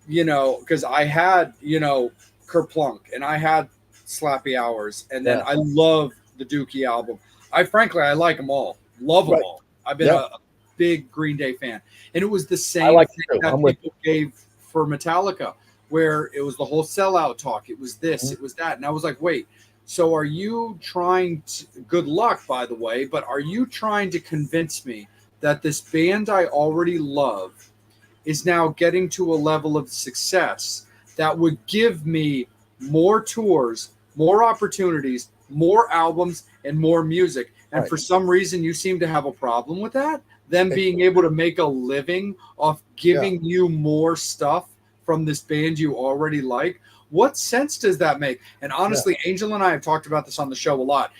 you know, because I had, you know, Kerplunk and I had Slappy Hours, and then I love the Dookie album. I like them all. Love them all. I've been a big Green Day fan. And it was the same thing that people gave for Metallica, where it was the whole sellout talk. It was this, it was that. And I was like, wait, so are you trying to, good luck, by the way, but are you trying to convince me that this band I already love is now getting to a level of success that would give me more tours, more opportunities, more albums, and more music? And for some reason you seem to have a problem with that? them being able to make a living off giving you more stuff from this band you already like. What sense does that make? And honestly, Angel and I have talked about this on the show a lot.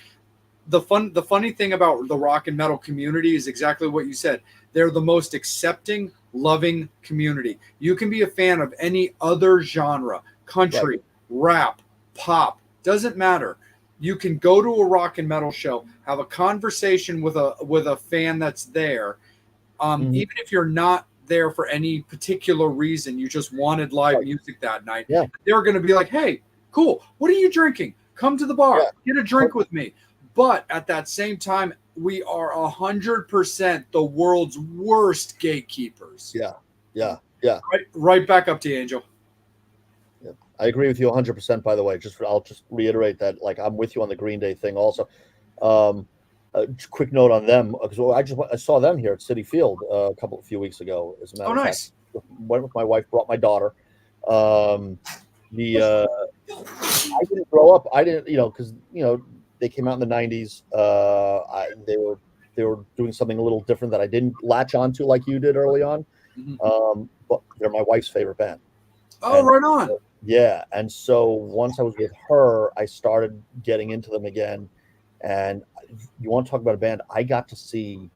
The funny thing about the rock and metal community is exactly what you said. They're the most accepting, loving community. You can be a fan of any other genre, country, rap, pop, doesn't matter. You can go to a rock and metal show, have a conversation with a fan that's there. Even if you're not there for any particular reason, you just wanted live music that night. Yeah. They're going to be like, hey, cool. What are you drinking? Come to the bar. Get a drink with me. But at that same time, we are 100% the world's worst gatekeepers. Yeah. Right back up to you, Angel. Yeah. I agree with you 100%, by the way. I'll just reiterate that, like, I'm with you on the Green Day thing also. Quick note on them, because I saw them here at Citi Field a few weeks ago. As a matter of fact, went with my wife, brought my daughter. I didn't grow up. I didn't, because they came out in the '90s. They were doing something a little different that I didn't latch onto like you did early on. But they're my wife's favorite band. Oh, right on. Yeah, and so once I was with her, I started getting into them again. And you want to talk about a band? I got to see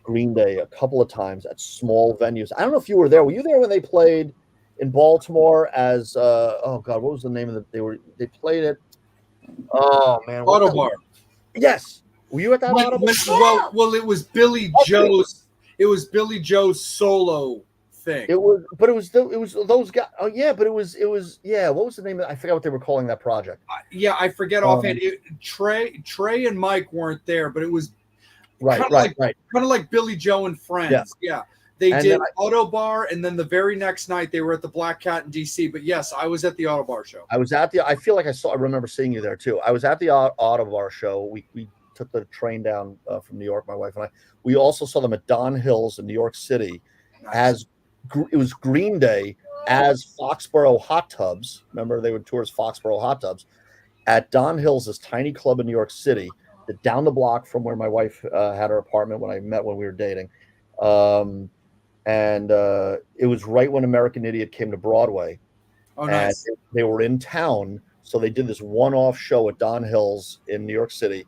Green Day a couple of times at small venues. I don't know if you were there. Were you there when they played in Baltimore as oh God, what was the name of they played it? Oh man, Autobar. Yes. Were you at that Autobar? Well, it was Billy Joe's. It was Billy Joe's solo thing. It was those guys. Oh yeah, but it was yeah. What was the name? I forgot what they were calling that project. I forget offhand. Trey and Mike weren't there, but it was right. Kind of like Billy Joe and Friends. Yeah. They did Autobar, and then the very next night they were at the Black Cat in DC. But yes, I was at the Autobar show. I feel like I remember seeing you there too. I was at the Autobar show. We took the train down from New York, my wife and I. We also saw them at Don Hills in New York City. Nice. It was Green Day as Foxborough Hot Tubs. Remember, they would tour as Foxborough Hot Tubs at Don Hills, this tiny club in New York City, down the block from where my wife had her apartment when we were dating. And it was right when American Idiot came to Broadway. Oh, nice. And they were in town, so they did this one-off show at Don Hills in New York City.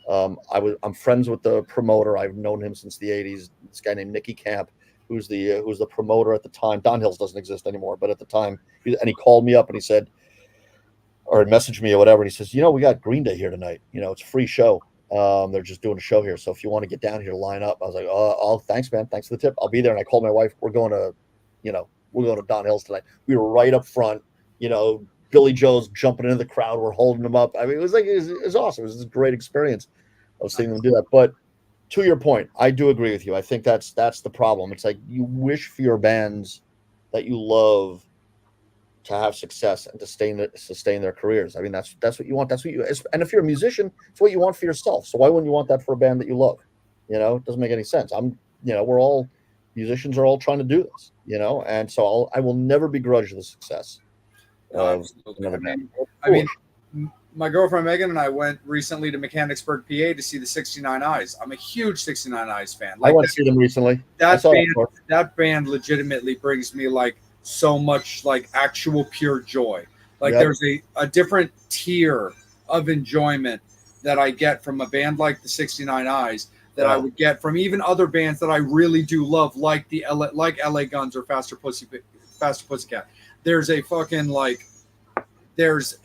I'm friends with the promoter. I've known him since the '80s. This guy named Nicky Camp, who's the promoter at the time. Don Hills doesn't exist anymore, but at the time, he called me up and he said, or messaged me or whatever, and he says, we got Green Day here tonight. It's a free show. They're just doing a show here, so if you want to get down here, line up. I was like, oh, thanks, man. Thanks for the tip. I'll be there. And I called my wife. We're going to Don Hills tonight. We were right up front. Billy Joe's jumping into the crowd. We're holding them up. I mean, it was awesome. It was a great experience of seeing them do that. But to your point, I do agree with you. I think that's the problem. It's like you wish for your bands that you love to have success and to sustain their careers. I mean, that's what you want. And if you're a musician, it's what you want for yourself. So why wouldn't you want that for a band that you love? It doesn't make any sense. We're all musicians are all trying to do this, and so I will never begrudge the success of another band. I mean, my girlfriend Megan and I went recently to Mechanicsburg, PA to see the 69 Eyes. I'm a huge 69 Eyes fan. I went to see them recently. That band legitimately brings me so much actual pure joy. There's a different tier of enjoyment that I get from a band like the 69 Eyes that I would get from even other bands that I really do love, like LA Guns or Faster Pussycat. There's a fucking there's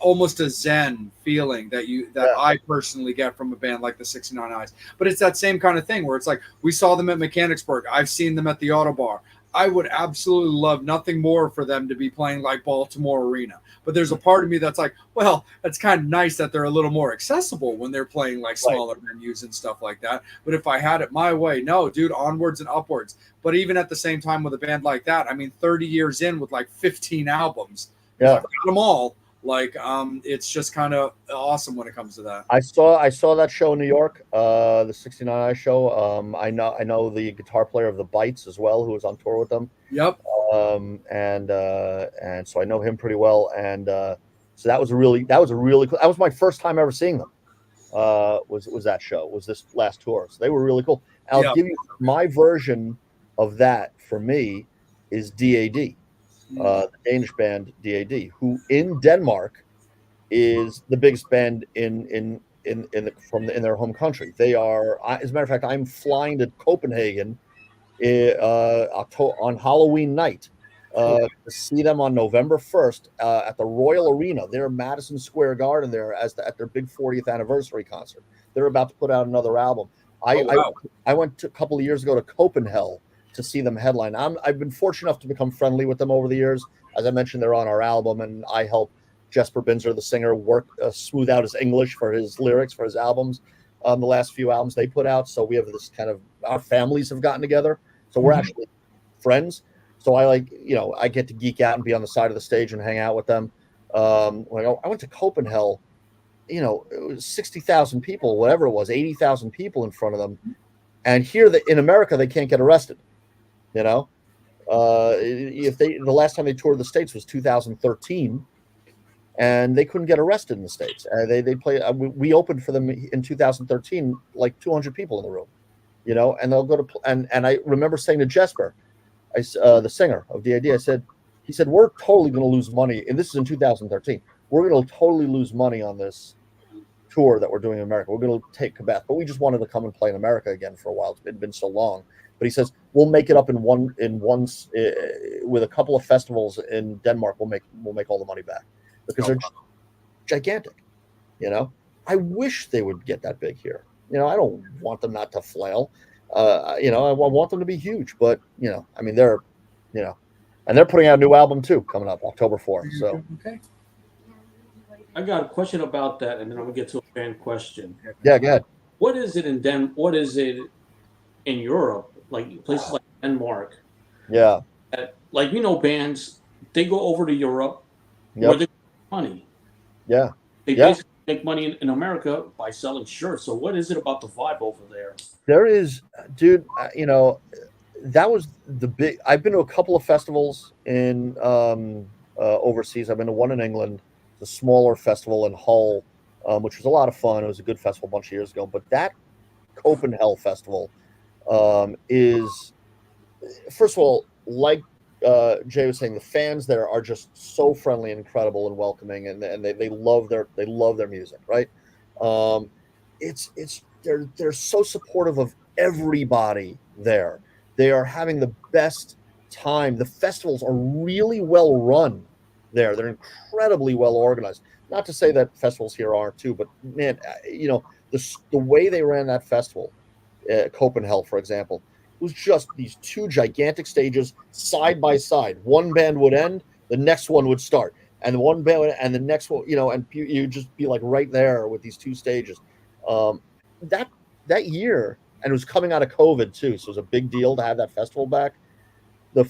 almost a zen feeling that I personally get from a band like the 69 Eyes. But it's that same kind of thing where it's like we saw them at Mechanicsburg. I've seen them at the Autobar. I would absolutely love nothing more for them to be playing like Baltimore Arena. But there's a part of me that's like, well, it's kind of nice that they're a little more accessible when they're playing smaller venues and stuff like that. But if I had it my way, no, dude, onwards and upwards. But even at the same time with a band like that, 30 years in with 15 albums, I've got them all. It's just kind of awesome when it comes to that. I saw that show in New York, the 69 Eyes show. I know the guitar player of the Bites as well, who was on tour with them. Yep. And so I know him pretty well. And so that was really cool. That was my first time ever seeing them. Was that show? Was this last tour? So they were really cool. I'll Yeah. give you my version of that. For me, is DAD, the Danish band DAD, who in Denmark is the biggest band in their home country. They are, as a matter of fact, I'm flying to Copenhagen on Halloween night to see them on November 1st at the Royal Arena. They're Madison Square Garden there at their big 40th anniversary concert. They're about to put out another album. I went a couple of years ago to Copenhagen to see them headline. I've been fortunate enough to become friendly with them over the years. As I mentioned, they're on our album, and I help Jesper Binzer, the singer, work smooth out his English for his lyrics for his albums. The last few albums they put out. So we have this kind of, our families have gotten together. So we're actually friends. So I I get to geek out and be on the side of the stage and hang out with them. When I went to Copenhagen, it was 60,000 people, whatever it was, 80,000 people in front of them. And here in America, they can't get arrested. The last time they toured the States was 2013, and they couldn't get arrested in the States. They played. We opened for them in 2013, like 200 people in the room, and they'll go to and I remember saying to Jesper, the singer of DAD, he said, we're totally going to lose money, and this is in 2013. We're going to totally lose money on this tour that we're doing in America. We're going to take Quebec, but we just wanted to come and play in America again for a while. It's been so long. But he says we'll make it up with a couple of festivals in Denmark. We'll make all the money back because they're just gigantic. I wish they would get that big here. I don't want them not to flail. I want them to be huge, but they're, and they're putting out a new album too coming up October 4th. So okay. I got a question about that, and then I'm gonna get to a fan question. Yeah, go ahead. What is it What is it in Europe, like places like Denmark? Yeah. Bands, they go over to Europe where they make money. Yeah. They basically make money in America by selling shirts. So what is it about the vibe over there? There is, dude. That was the big. I've been to a couple of festivals in overseas. I've been to one in England, the smaller festival in Hull, which was a lot of fun. It was a good festival a bunch of years ago. But that Copenhagen festival is, first of all, like Jay was saying, the fans there are just so friendly and incredible and welcoming, and they love their music, right? They're so supportive of everybody there. They are having the best time. The festivals are really well run there. They're incredibly well organized. Not to say that festivals here aren't too, but man, the way they ran that festival, Copenhagen, for example, was just these two gigantic stages side by side. One band would end, the next one would start, and one band and the next one, and you just be like right there with these two stages. That year, and it was coming out of COVID too, so it was a big deal to have that festival back. The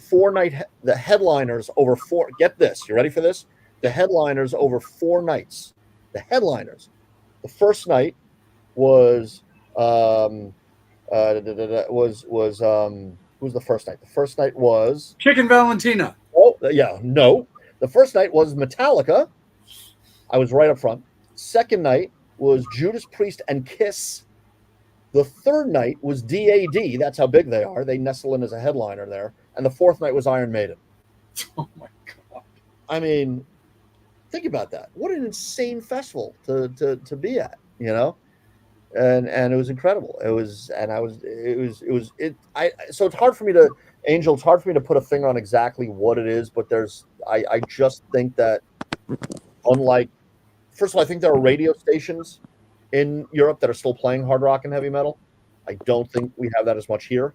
headliners over four. Get this, you ready for this? The headliners over 4 nights. The headliners. The first night was who was the first night? The first night was Chicken Valentina. Oh yeah, no. The first night was Metallica. I was right up front. Second night was Judas Priest and Kiss. The third night was DAD. That's how big they are. They nestle in as a headliner there. And the fourth night was Iron Maiden. Oh my God. I mean, think about that. What an insane festival to be at, And it was incredible. So it's hard for me to, Angel, it's hard for me to put a finger on exactly what it is, but I just think that unlike, first of all, I think there are radio stations in Europe that are still playing hard rock and heavy metal. I don't think we have that as much here.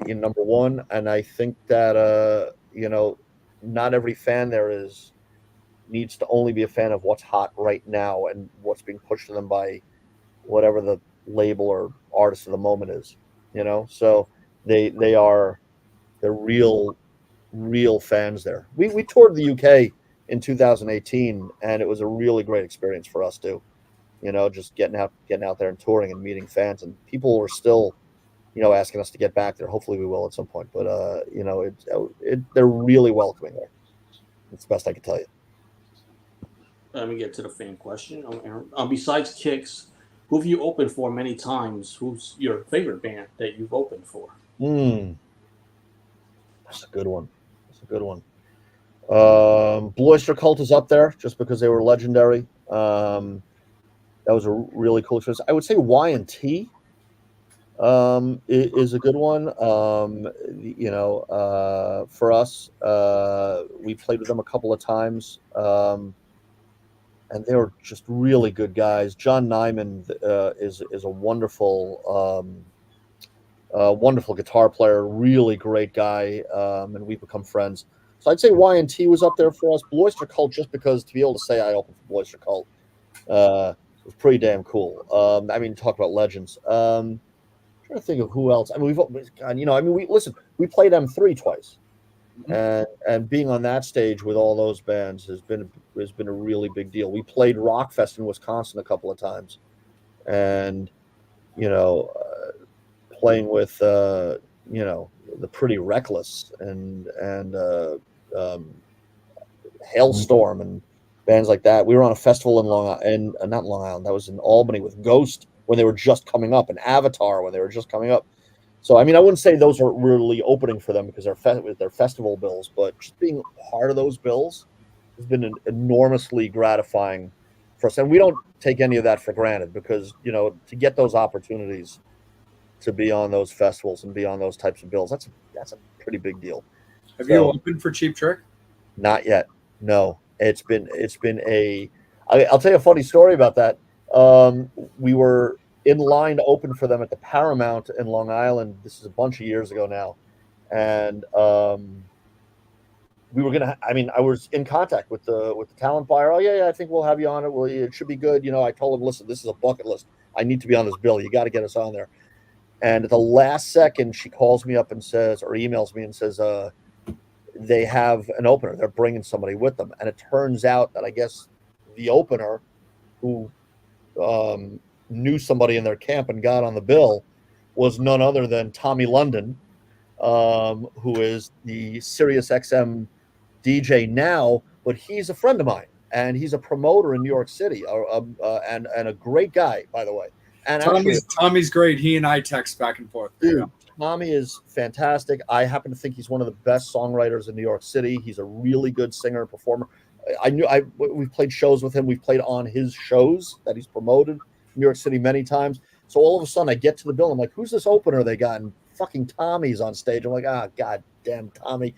Number one, and I think that not every fan there needs to only be a fan of what's hot right now and what's being pushed to them by whatever the label or artist of the moment is. So they're real fans there. We toured the UK in 2018, and it was a really great experience for us too. Just getting out there and touring and meeting fans, and people were still, asking us to get back there. Hopefully we will at some point, but they're really welcoming there. It's the best I can tell you. Let me get to the fan question. Besides Kix, who have you opened for many times? Who's your favorite band that you've opened for? That's a good one. Blue Oyster Cult is up there just because they were legendary. That was a really cool choice. I would say Y&T is a good one. For us, we played with them a couple of times, and they were just really good guys. John Nyman is a wonderful guitar player, really great guy, and we've become friends. So I'd say Y&T was up there for us. Blue Oyster Cult, just because to be able to say I opened for Blue Oyster Cult was pretty damn cool. Talk about legends. I'm trying to think of who else. We played M3 twice, and being on that stage with all those bands has been a really big deal. We played Rockfest in Wisconsin a couple of times, and playing with the Pretty Reckless and Hailstorm and bands like that. We were on a festival in not Long Island, that was in Albany with Ghost when they were just coming up, and Avatar when they were just coming up. So I wouldn't say those are really opening for them because they're festival bills, but just being part of those bills has been enormously gratifying for us, and we don't take any of that for granted because to get those opportunities to be on those festivals and be on those types of bills, that's a pretty big deal. Have you opened for Cheap Trick? Not yet. No, I'll tell you a funny story about that. We were in line to open for them at the Paramount in Long Island. This is a bunch of years ago now. And we were gonna. I was in contact with the talent buyer. Oh yeah, I think we'll have you on it. Well, it should be good. I told him, listen, this is a bucket list. I need to be on this bill. You got to get us on there. And at the last second, she calls me up and says, or emails me and says, they have an opener. They're bringing somebody with them. And it turns out that I guess the opener who knew somebody in their camp and got on the bill was none other than Tommy London, who is the Sirius XM DJ now, but he's a friend of mine, and he's a promoter in New York City, and a great guy, by the way. And Tommy's great. He and I text back and forth. Dude, yeah. Tommy is fantastic. I happen to think he's one of the best songwriters in New York City. He's a really good singer and performer. We've played shows with him. We've played on his shows that he's promoted in New York City many times. So all of a sudden I get to the bill. I'm like, who's this opener they got? And fucking Tommy's on stage. I'm like, God damn Tommy.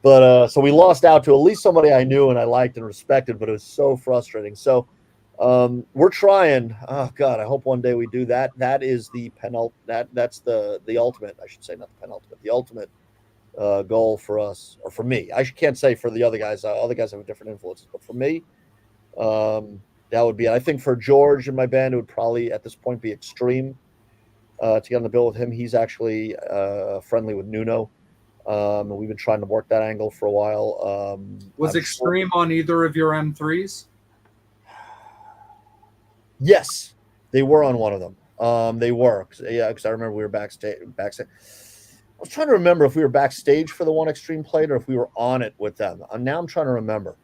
But so we lost out to at least somebody I knew and I liked and respected, but it was so frustrating. So we're trying. Oh God, I hope one day we do that. That is the that's the ultimate, I should say, not the penultimate, the ultimate goal for us, or for me. I can't say for the other guys. Other guys have different influences, but for me, that would be it. I think for George and my band, it would probably at this point be Extreme to get on the bill with him. He's actually friendly with Nuno, and we've been trying to work that angle for a while. Was Extreme on either of your M3s? Yes, they were on one of them. They were, because I remember we were backstage. I was trying to remember if we were backstage for the one Extreme played or if we were on it with them. Now I'm trying to remember.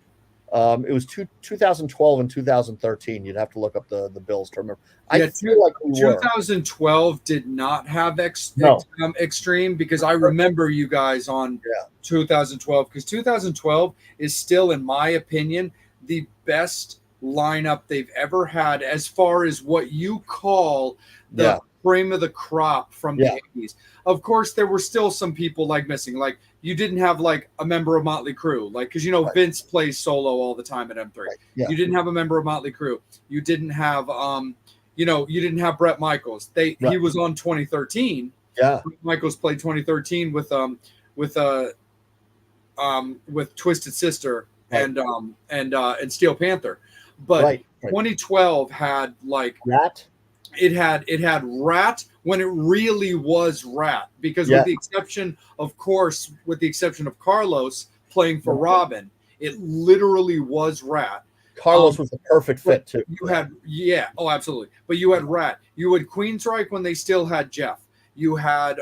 It was 2012 and 2013. You'd have to look up the bills to remember. I feel like we 2012 did not have Extreme, because I remember you guys on 2012, because 2012 is still, in my opinion, the best lineup they've ever had as far as what you call the cream of the crop from the 80s. Of course, there were still some people missing. Like, you didn't have a member of Motley Crue, because Vince plays solo all the time at M3. Right. Yeah. You didn't have a member of Motley Crue. You didn't have you didn't have Bret Michaels. He was on 2013. Yeah. Bret Michaels played 2013 with Twisted Sister and Steel Panther. But 2012 had Rat. It had Rat when it really was Rat, because with the exception of Carlos playing for Robin, it literally was Rat. Carlos was the perfect fit too. You had absolutely. But you had Rat. You had Queensryche when they still had Jeff. You had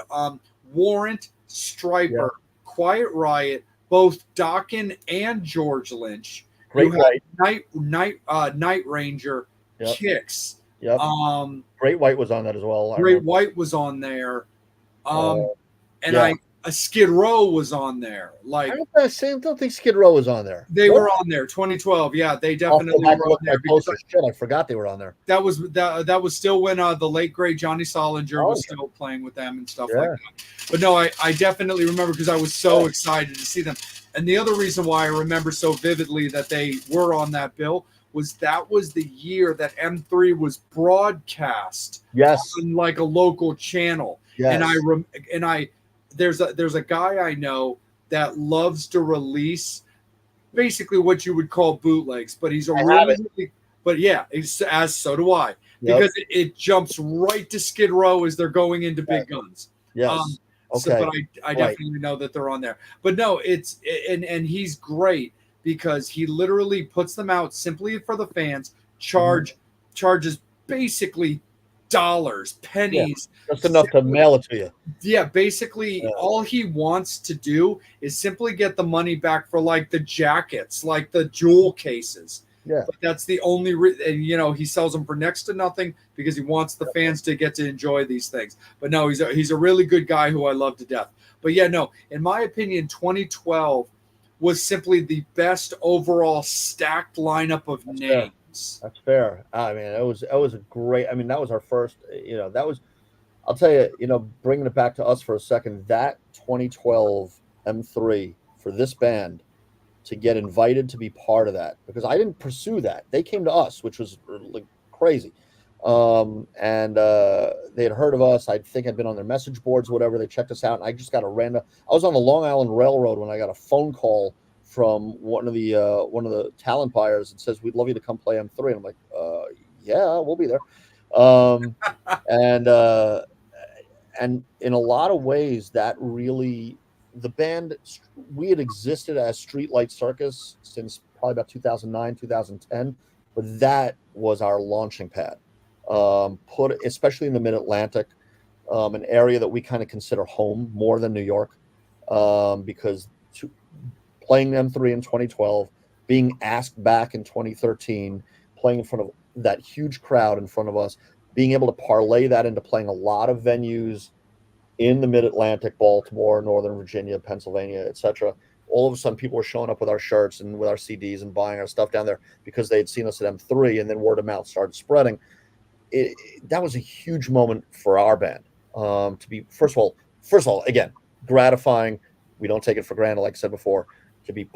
Warrant, Stryper, Quiet Riot, both Dokken and George Lynch. Great you had Night Ranger, Kicks. Yep. Great White was on that as well. Great White was on there. And yeah. a Skid Row was on there. Like I don't think Skid Row was on there. They were on there. 2012. Yeah, they definitely were on there. I forgot they were on there. That was still when the late great Johnny Solinger was still playing with them and stuff like that. But no, I definitely remember because I was so excited to see them. And the other reason why I remember so vividly that they were on that bill was that was the year that M3 was broadcast on like a local channel. Yes. And there's a guy I know that loves to release basically what you would call bootlegs, but he's so do I, because it jumps right to Skid Row as they're going into Big Guns. Yes. But I definitely know that they're on there. But no, and he's great because he literally puts them out simply for the fans, charges basically dollars, pennies, just enough to mail it to you. Yeah, basically all he wants to do is simply get the money back for like the jackets, like the jewel cases. Yeah, but that's the only and he sells them for next to nothing because he wants the fans to get to enjoy these things. But no, he's a really good guy who I love to death. But yeah, no, in my opinion, 2012 was simply the best overall stacked lineup of names. That's fair. I mean, it was a great. I mean, that was our first. That was. I'll tell you. Bringing it back to us for a second. That 2012 M3 for this band to get invited to be part of that, because I didn't pursue that. They came to us, which was like crazy. And they had heard of us. I think I'd been on their message boards, whatever. They checked us out, and I just got a random. I was on the Long Island Railroad when I got a phone call from one of the talent buyers that says, "We'd love you to come play M3." And I'm like, "Yeah, we'll be there." And in a lot of ways, that really, the band, we had existed as Streetlight Circus since probably about 2009, 2010, but that was our launching pad. Especially in the Mid-Atlantic, an area that we kind of consider home more than New York, because playing M3 in 2012, being asked back in 2013, playing in front of that huge crowd in front of us, being able to parlay that into playing a lot of venues in the Mid-Atlantic, Baltimore, Northern Virginia, Pennsylvania, etc. All of a sudden, people were showing up with our shirts and with our CDs and buying our stuff down there because they had seen us at M3, and then word of mouth started spreading. That was a huge moment for our band. To be first of all, again, gratifying. We don't take it for granted, like I said before, to be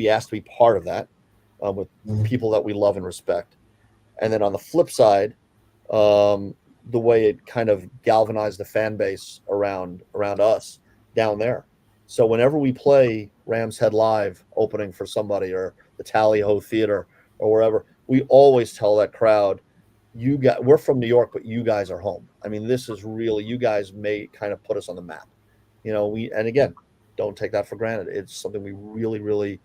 asked to be part of that with people that we love and respect. And then on the flip side, the way it kind of galvanized the fan base around us down there. So whenever we play Ram's Head Live opening for somebody, or the Tally-Ho Theater or wherever, we always tell that crowd, we're from New York, but you guys are home. I mean, this is really, you guys may kind of put us on the map. And again, don't take that for granted. It's something we really, really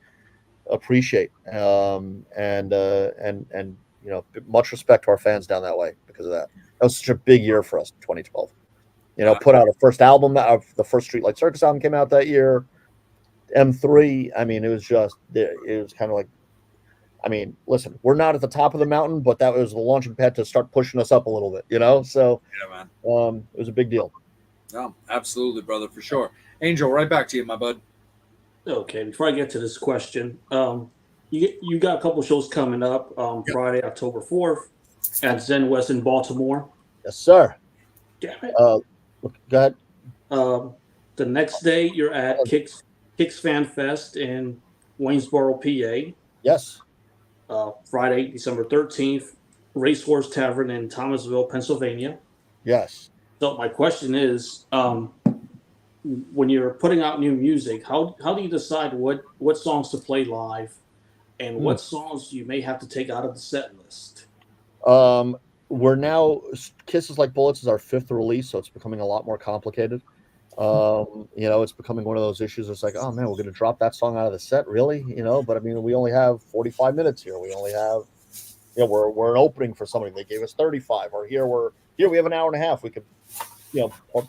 appreciate. And much respect to our fans down that way because of that. That was such a big year for us in 2012. Put out our first album. The first Streetlight Circus album came out that year. M3. I mean, it was kind of like, I mean, listen, we're not at the top of the mountain, but that was the launching pad to start pushing us up a little bit, So yeah, man. It was a big deal. No, absolutely, brother, for sure. Angel, right back to you, my bud. Okay, before I get to this question, you got a couple shows coming up. Friday, October 4th at Zen West in Baltimore. Yes, sir. Damn it. Go ahead. The next day, you're at Kicks Fan Fest in Waynesboro, PA. Yes. Friday, December 13th, Racehorse Tavern in Thomasville, Pennsylvania. Yes. So my question is, when you're putting out new music, how do you decide what songs to play live and what songs you may have to take out of the set list? We're now, Kisses Like Bullets is our 5th release, so it's becoming a lot more complicated. It's becoming one of those issues. It's like, oh man, we're going to drop that song out of the set, really? But I mean, we only have 45 minutes here. We only have, we're an opening for somebody. They gave us 35, or here we have an hour and a half. We could,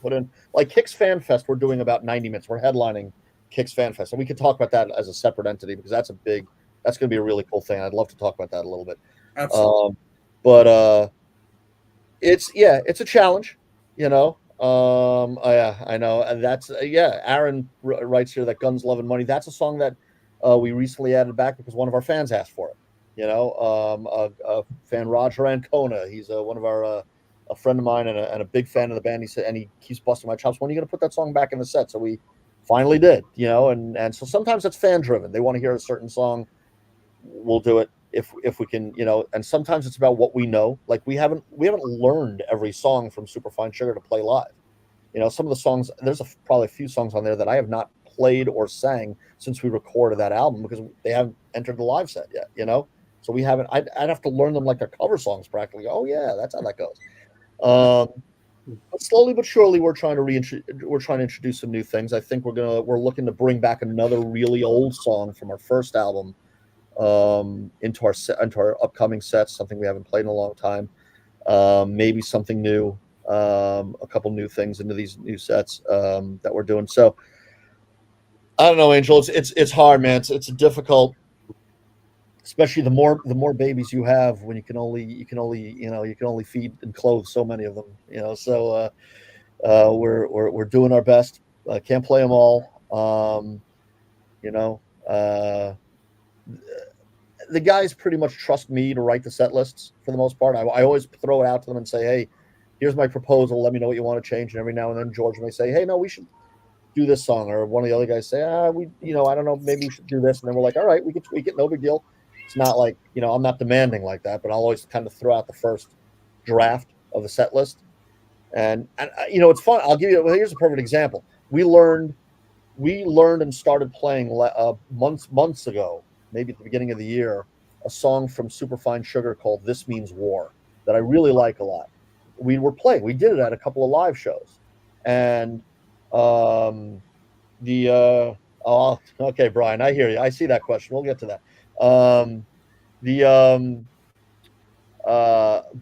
put in, like Kicks Fan Fest. We're doing about 90 minutes. We're headlining Kicks Fan Fest, and we could talk about that as a separate entity because that's going to be a really cool thing. I'd love to talk about that a little bit. Absolutely. it's a challenge, you know. Yeah, I know, and that's Aaron writes here that Guns, Love, and Money. That's a song that we recently added back because one of our fans asked for it. You know, a fan, Roger Ancona. He's one of our a friend of mine and a big fan of the band. He said, and he keeps busting my chops. When are you going to put that song back in the set? So we finally did. You know, and so sometimes it's fan driven. They want to hear a certain song. We'll do it if we can, you know. And sometimes it's about what we know. Like we haven't learned every song from Superfine Sugar to play live. You know, some of the songs, there's probably a few songs on there that I have not played or sang since we recorded that album because they haven't entered the live set yet, you know. So we haven't. I'd have to learn them like they're cover songs practically. Oh yeah, that's how that goes. But slowly but surely, we're trying to introduce some new things. I think we're looking to bring back another really old song from our first album into our upcoming sets. Something we haven't played in a long time. Maybe something new. A couple new things into these new sets that we're doing. So I don't know, Angel. It's hard, man. It's a difficult. Especially the more babies you have when you can only feed and clothe so many of them, you know. So we're doing our best. Can't play them all. You know, the guys pretty much trust me to write the set lists for the most part. I always throw it out to them and say, hey, here's my proposal. Let me know what you want to change. And every now and then George may say, hey, no, we should do this song. Or one of the other guys say, I don't know, maybe we should do this. And then we're like, all right, we can tweak it. No big deal. It's not like, you know, I'm not demanding like that, but I'll always kind of throw out the first draft of the set list. And you know, it's fun. I'll give you, here's a perfect example. We learned and started playing months ago, maybe at the beginning of the year, a song from Superfine Sugar called This Means War that I really like a lot. We did it at a couple of live shows. And okay, Brian, I hear you. I see that question. We'll get to that.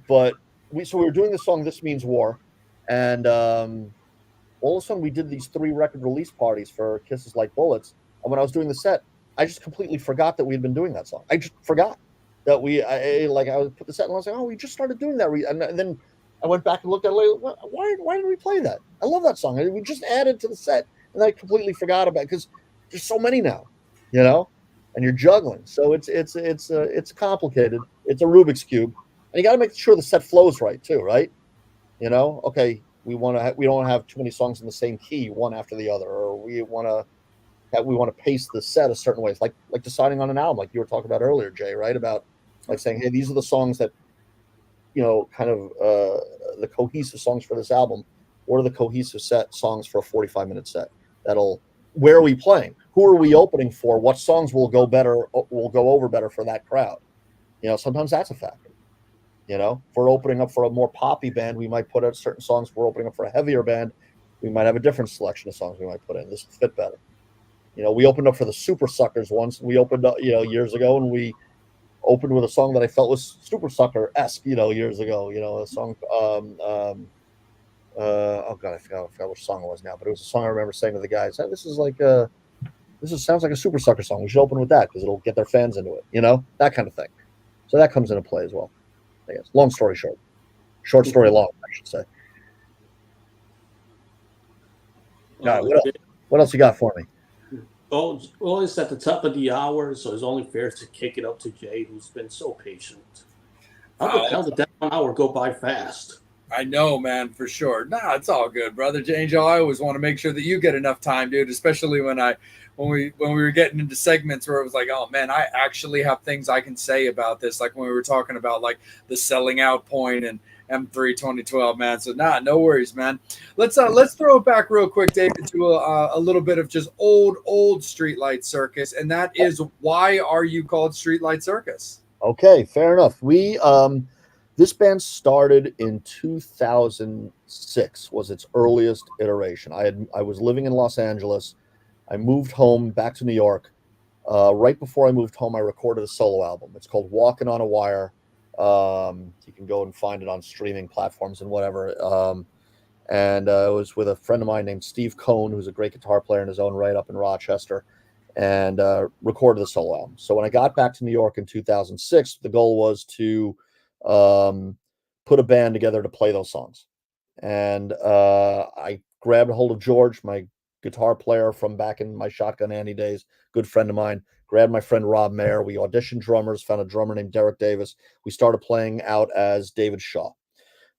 But we were doing the song This Means War, and all of a sudden we did these 3 record release parties for Kisses Like Bullets. And when I was doing the set, I just completely forgot that we had been doing that song. I just forgot that I put the set and I was like, oh, we just started doing that. And then I went back and looked at it later. Why did we play that? I love that song. We just added to the set, and I completely forgot about it because there's so many now, you know, and you're juggling. So it's complicated. It's a Rubik's cube, and you got to make sure the set flows right too, right? You know, okay, we don't have too many songs in the same key, one after the other, or we want to pace the set a certain way. It's like deciding on an album, like you were talking about earlier, Jay, right? About like saying, hey, these are the songs that, you know, kind of the cohesive songs for this album. What are the cohesive set songs for a 45-minute set? Where are we playing? Who are we opening for? What songs will go over better for that crowd? You know, sometimes that's a factor. You know, if we're opening up for a more poppy band, we might put out certain songs. If we're opening up for a heavier band, we might have a different selection of songs we might put in. This will fit better. You know, we opened up for the Super Suckers once. We opened up, you know, years ago, and we opened with a song that I felt was Super Sucker-esque, you know, years ago. You know, a song. Oh God, I forgot which song it was now, but it was a song I remember saying to the guys, hey, sounds like a Super Sucker song. We should open with that because it'll get their fans into it. You know, that kind of thing. So that comes into play as well. I guess. Long story short. Short story long, I should say. All right, what else you got for me? Oh, well, it's at the top of the hour, so it's only fair to kick it up to Jay, who's been so patient. How the hell did that 1 hour go by fast? I know, man, for sure. Nah, it's all good, brother. Angel, I always want to make sure that you get enough time, dude, especially when we were getting into segments where it was like, oh man, I actually have things I can say about this, like when we were talking about like the selling out point and M3 2012, man. So no worries, man. Let's throw it back real quick, David, to a little bit of just old Streetlight Circus, and that is, why are you called Streetlight Circus? Okay, fair enough. We this band started in 2006, was its earliest iteration. I was living in Los Angeles. I moved home back to New York. Right before I moved home, I recorded a solo album. It's called Walking on a Wire. You can go and find it on streaming platforms and whatever. And it was with a friend of mine named Steve Cohn, who's a great guitar player in his own right up in Rochester, and recorded the solo album. So when I got back to New York in 2006, the goal was to put a band together to play those songs. And I grabbed a hold of George, my guitar player from back in my Shotgun Annie days, good friend of mine, grabbed my friend Rob Mayer. We auditioned drummers, found a drummer named Derek Davis. We started playing out as David Shaw.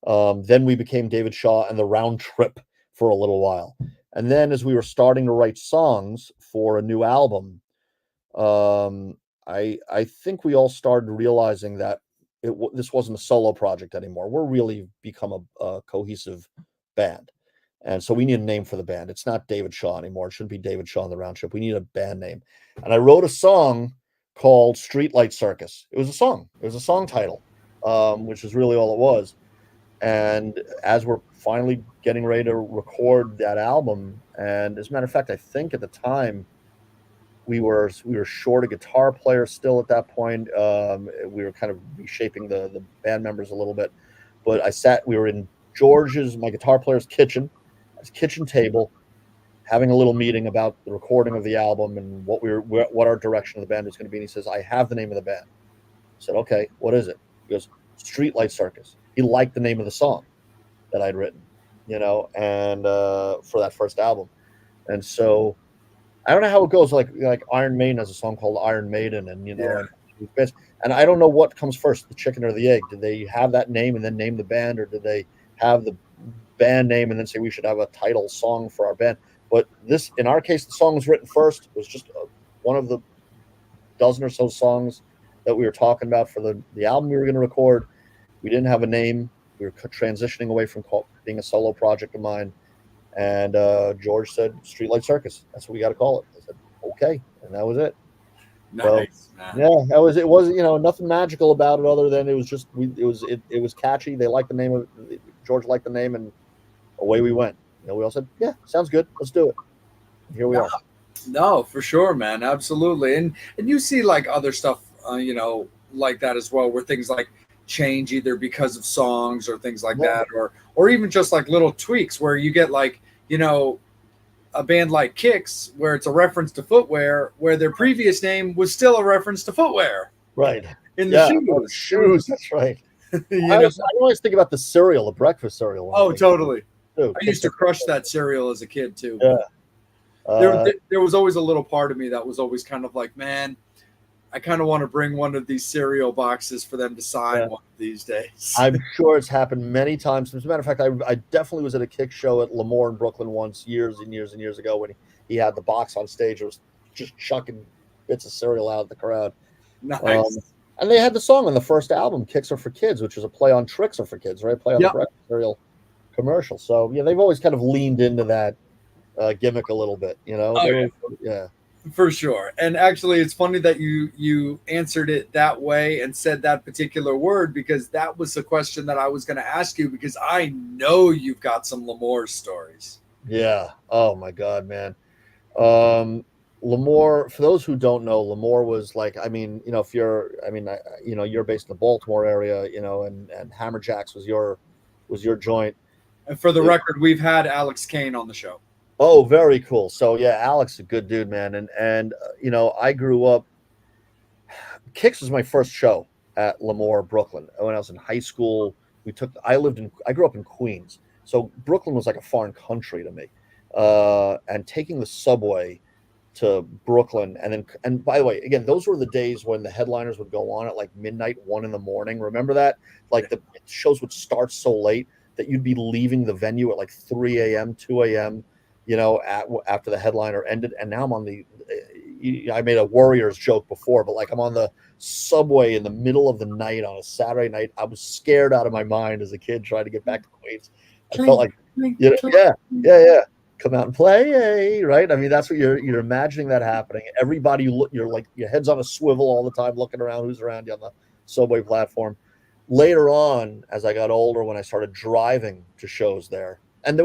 Then we became David Shaw and the Round Trip for a little while. And then as we were starting to write songs for a new album, I think we all started realizing that this wasn't a solo project anymore. We're really become a cohesive band. And so we need a name for the band. It's not David Shaw anymore. It shouldn't be David Shaw and the Round Trip. We need a band name. And I wrote a song called Streetlight Circus. It was a song. It was a song title, which is really all it was. And as we're finally getting ready to record that album, and as a matter of fact, I think at the time we were short a guitar player still at that point. We were kind of reshaping the band members a little bit. But we were in my guitar player's kitchen, his kitchen table, having a little meeting about the recording of the album and what our direction of the band was going to be. And he says, I have the name of the band. I said, okay, what is it? He goes, Streetlight Circus. He liked the name of the song that I'd written, and for that first album. And so I don't know how it goes. Like Iron Maiden has a song called Iron Maiden, and and I don't know what comes first, the chicken or the egg. Did they have that name and then name the band, or did they have the band name and then say we should have a title song for our band? But in our case, the song was written first. It was just one of the dozen or so songs that we were talking about for the album we were going to record. We didn't have a name. We were transitioning away from being a solo project of mine. And George said, Streetlight Circus. That's what we got to call it. I said, okay. And that was it. Nice. So, yeah, that was, it was, nothing magical about it other than it was just, it was catchy. They liked the name of it. George liked the name, and away we went. We all said, yeah, sounds good. Let's do it. And here we are. No, for sure, man. Absolutely. And you see like other stuff, like that as well, where things like change either because of songs or things like that, or even just like little tweaks where you get like, a band like Kix where it's a reference to footwear, where their previous name was still a reference to footwear. Right. In the shoes. That's right. I always think about the cereal, the breakfast cereal. Oh, totally. I used to crush that cereal as a kid too. Yeah. There was always a little part of me that was always kind of like, man, I kind of want to bring one of these cereal boxes for them to sign one of these days. I'm sure it's happened many times. As a matter of fact, I definitely was at a Kix show at Lemoore in Brooklyn once, years and years and years ago, when he had the box on stage. It was just chucking bits of cereal out at the crowd. Nice. And they had the song on the first album, Kicks Are for Kids, which is a play on Tricks Are for Kids, right? Play on the breakfast cereal commercial. So, yeah, they've always kind of leaned into that gimmick a little bit, Yeah. For sure. And actually, it's funny that you answered it that way and said that particular word, because that was the question that I was going to ask you, because I know you've got some Lemoore stories. Yeah. Oh, my God, man. Lemoore, for those who don't know, Lemoore was like, if you're, you're based in the Baltimore area, and Hammerjacks was your joint. And for the record, we've had Alex Kane on the show. Oh, very cool. So yeah, Alex is a good dude, man. And I grew up, Kix was my first show at Lemoore, Brooklyn. When I was in high school, I grew up in Queens. So Brooklyn was like a foreign country to me. And taking the subway to Brooklyn, and by the way, again, those were the days when the headliners would go on at like midnight, 1 a.m. Remember that? Like the shows would start so late that you'd be leaving the venue at like 3 a.m., 2 a.m., after the headliner ended. And now I'm on I made a Warriors joke before, but like I'm on the subway in the middle of the night on a Saturday night. I was scared out of my mind as a kid trying to get back to Queens. I felt like, yeah. Come out and play, right? That's what you're imagining that happening. Everybody, you're like, your head's on a swivel all the time, looking around who's around you on the subway platform. Later on, as I got older, when I started driving to shows there, and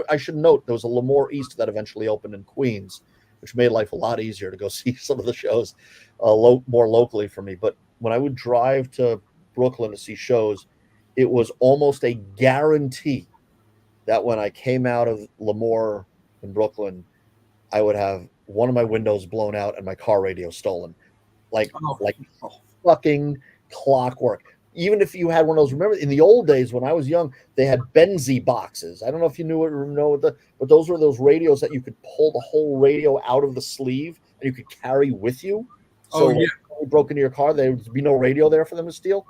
I should note, there was a Lemoore East that eventually opened in Queens, which made life a lot easier to go see some of the shows more locally for me. But when I would drive to Brooklyn to see shows, it was almost a guarantee that when I came out of Lemoore in Brooklyn, I would have one of my windows blown out and my car radio stolen. Like fucking clockwork. even if you had one of those, remember in the old days when I was young, they had Benzie boxes. I don't know if you but those were those radios that you could pull the whole radio out of the sleeve and you could carry with you. So yeah. if you broke into your car, there would be no radio there for them to steal.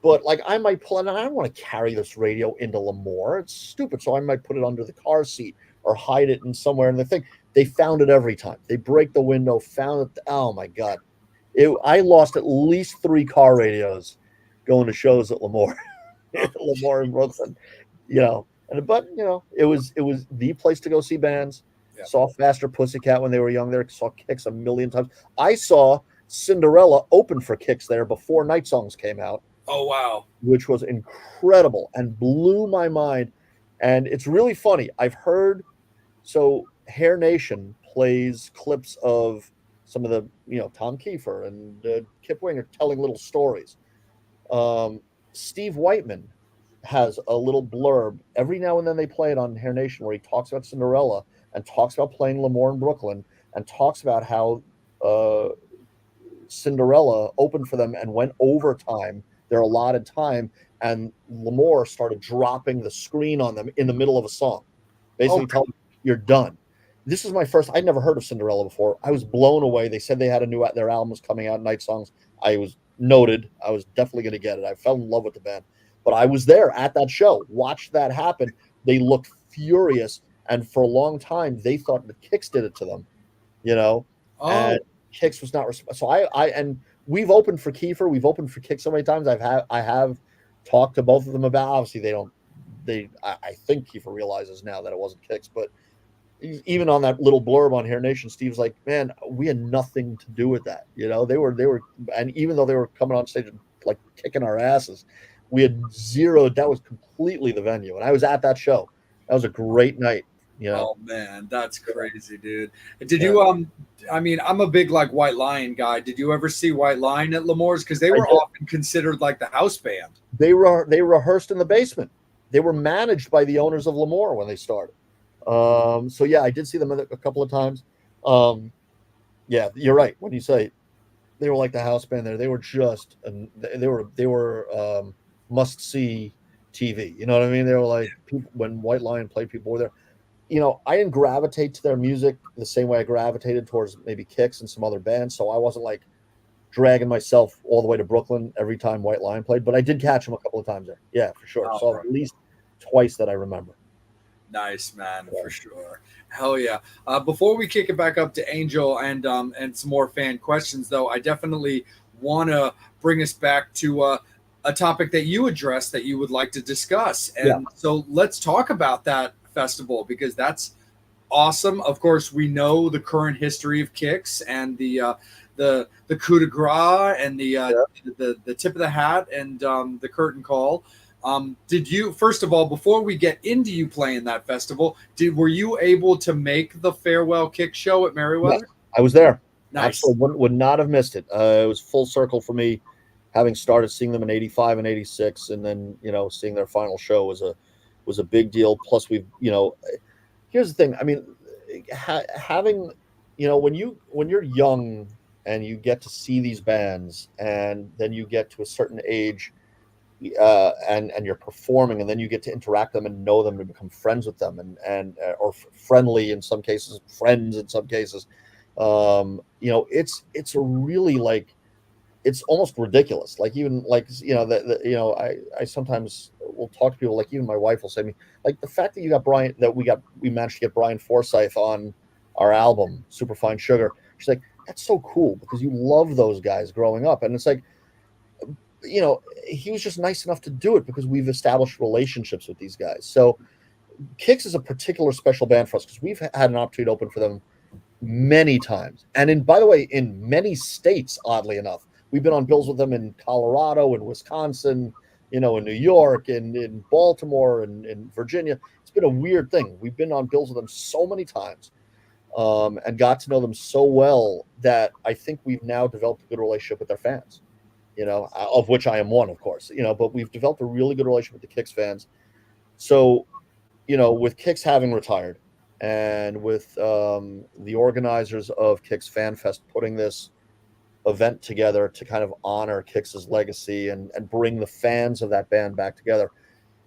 But like I might pull it, and I don't want to carry this radio into Lemoore. It's stupid. So I might put it under the car seat or hide it in somewhere in the thing. They found it every time. They break the window, found it. Oh my God. I lost at least 3 car radios going to shows at Lemoore, Lemoore in Brooklyn, but it was the place to go see bands. Yeah. Saw Faster Pussycat when they were young there. Saw Kix a million times. I saw Cinderella open for Kix there before Night Songs came out. Oh, wow. Which was incredible and blew my mind. And it's really funny. I've heard, so Hair Nation plays clips of some of the, Tom Kiefer and Kip Winger telling little stories. Steve Whiteman has a little blurb. Every now and then they play it on Hair Nation where he talks about Cinderella and talks about playing Lemoore in Brooklyn and talks about how Cinderella opened for them and went overtime their allotted time, and Lemoore started dropping the screen on them in the middle of a song, basically telling them, you're done. This is my first. I'd never heard of Cinderella before. I was blown away. They said they had their album was coming out, Night Songs. I was noted. I was definitely going to get it. I fell in love with the band, but I was there at that show, watched that happen. They looked furious, and for a long time they thought the Kix did it to them, and Kix was not responsible. So and we've opened for Kiefer, we've opened for Kix so many times. I have talked to both of them about. Obviously, I think Kiefer realizes now that it wasn't Kix, but even on that little blurb on Hair Nation, Steve's like, man, we had nothing to do with that. They were, and even though they were coming on stage and like kicking our asses, we had zero. That was completely the venue, and I was at that show. That was a great night. Oh man, that's crazy, dude. Did you I mean, I'm a big like White Lion guy. Did you ever see White Lion at Lemoore's? Because they were often considered like the house band. They rehearsed in the basement. They were managed by the owners of Lemoore when they started. So yeah, I did see them a couple of times. Yeah, you're right when you say they were like the house band there. They were just they were must see TV. You know what I mean? They were like people, when White Lion played, people were there. I didn't gravitate to their music the same way I gravitated towards maybe Kix and some other bands. So I wasn't like dragging myself all the way to Brooklyn every time White Lion played, but I did catch them a couple of times there. Yeah, for sure. So at least twice that I remember. Nice, man, for sure. Hell yeah. Before we kick it back up to Angel and some more fan questions, though, I definitely want to bring us back to a topic that you addressed that you would like to discuss. And so let's talk about that festival, because that's awesome. Of course, we know the current history of Kix and the coup de grace and the tip of the hat and the curtain call. Did you, first of all, before we get into you playing that festival, were you able to make the farewell Kix show at Merriweather? Yeah, I was there. Nice. Absolutely would not have missed it. It was full circle for me, having started seeing them in '85 and '86, and then seeing their final show was a big deal. Plus, here's the thing. I mean, having when you're young and you get to see these bands, and then you get to a certain age. And you're performing, and then you get to interact with them and know them and become friends with them, and or friendly in some cases, friends in some cases. It's a really like, it's almost ridiculous. Like even like I sometimes will talk to people, like even my wife will say to me, like the fact that we managed to get Brian Forsyth on our album Superfine Sugar. She's like, that's so cool because you love those guys growing up, and it's like. He was just nice enough to do it because we've established relationships with these guys. So Kix is a particular special band for us because we've had an opportunity to open for them many times. And by the way, in many states, oddly enough, we've been on bills with them in Colorado and Wisconsin, in New York and in Baltimore and in Virginia. It's been a weird thing. We've been on bills with them so many times and got to know them so well that I think we've now developed a good relationship with their fans. Of which I am one, of course, but we've developed a really good relationship with the Kix fans. So, with Kix having retired and with the organizers of Kix Fan Fest putting this event together to kind of honor Kix's legacy and bring the fans of that band back together.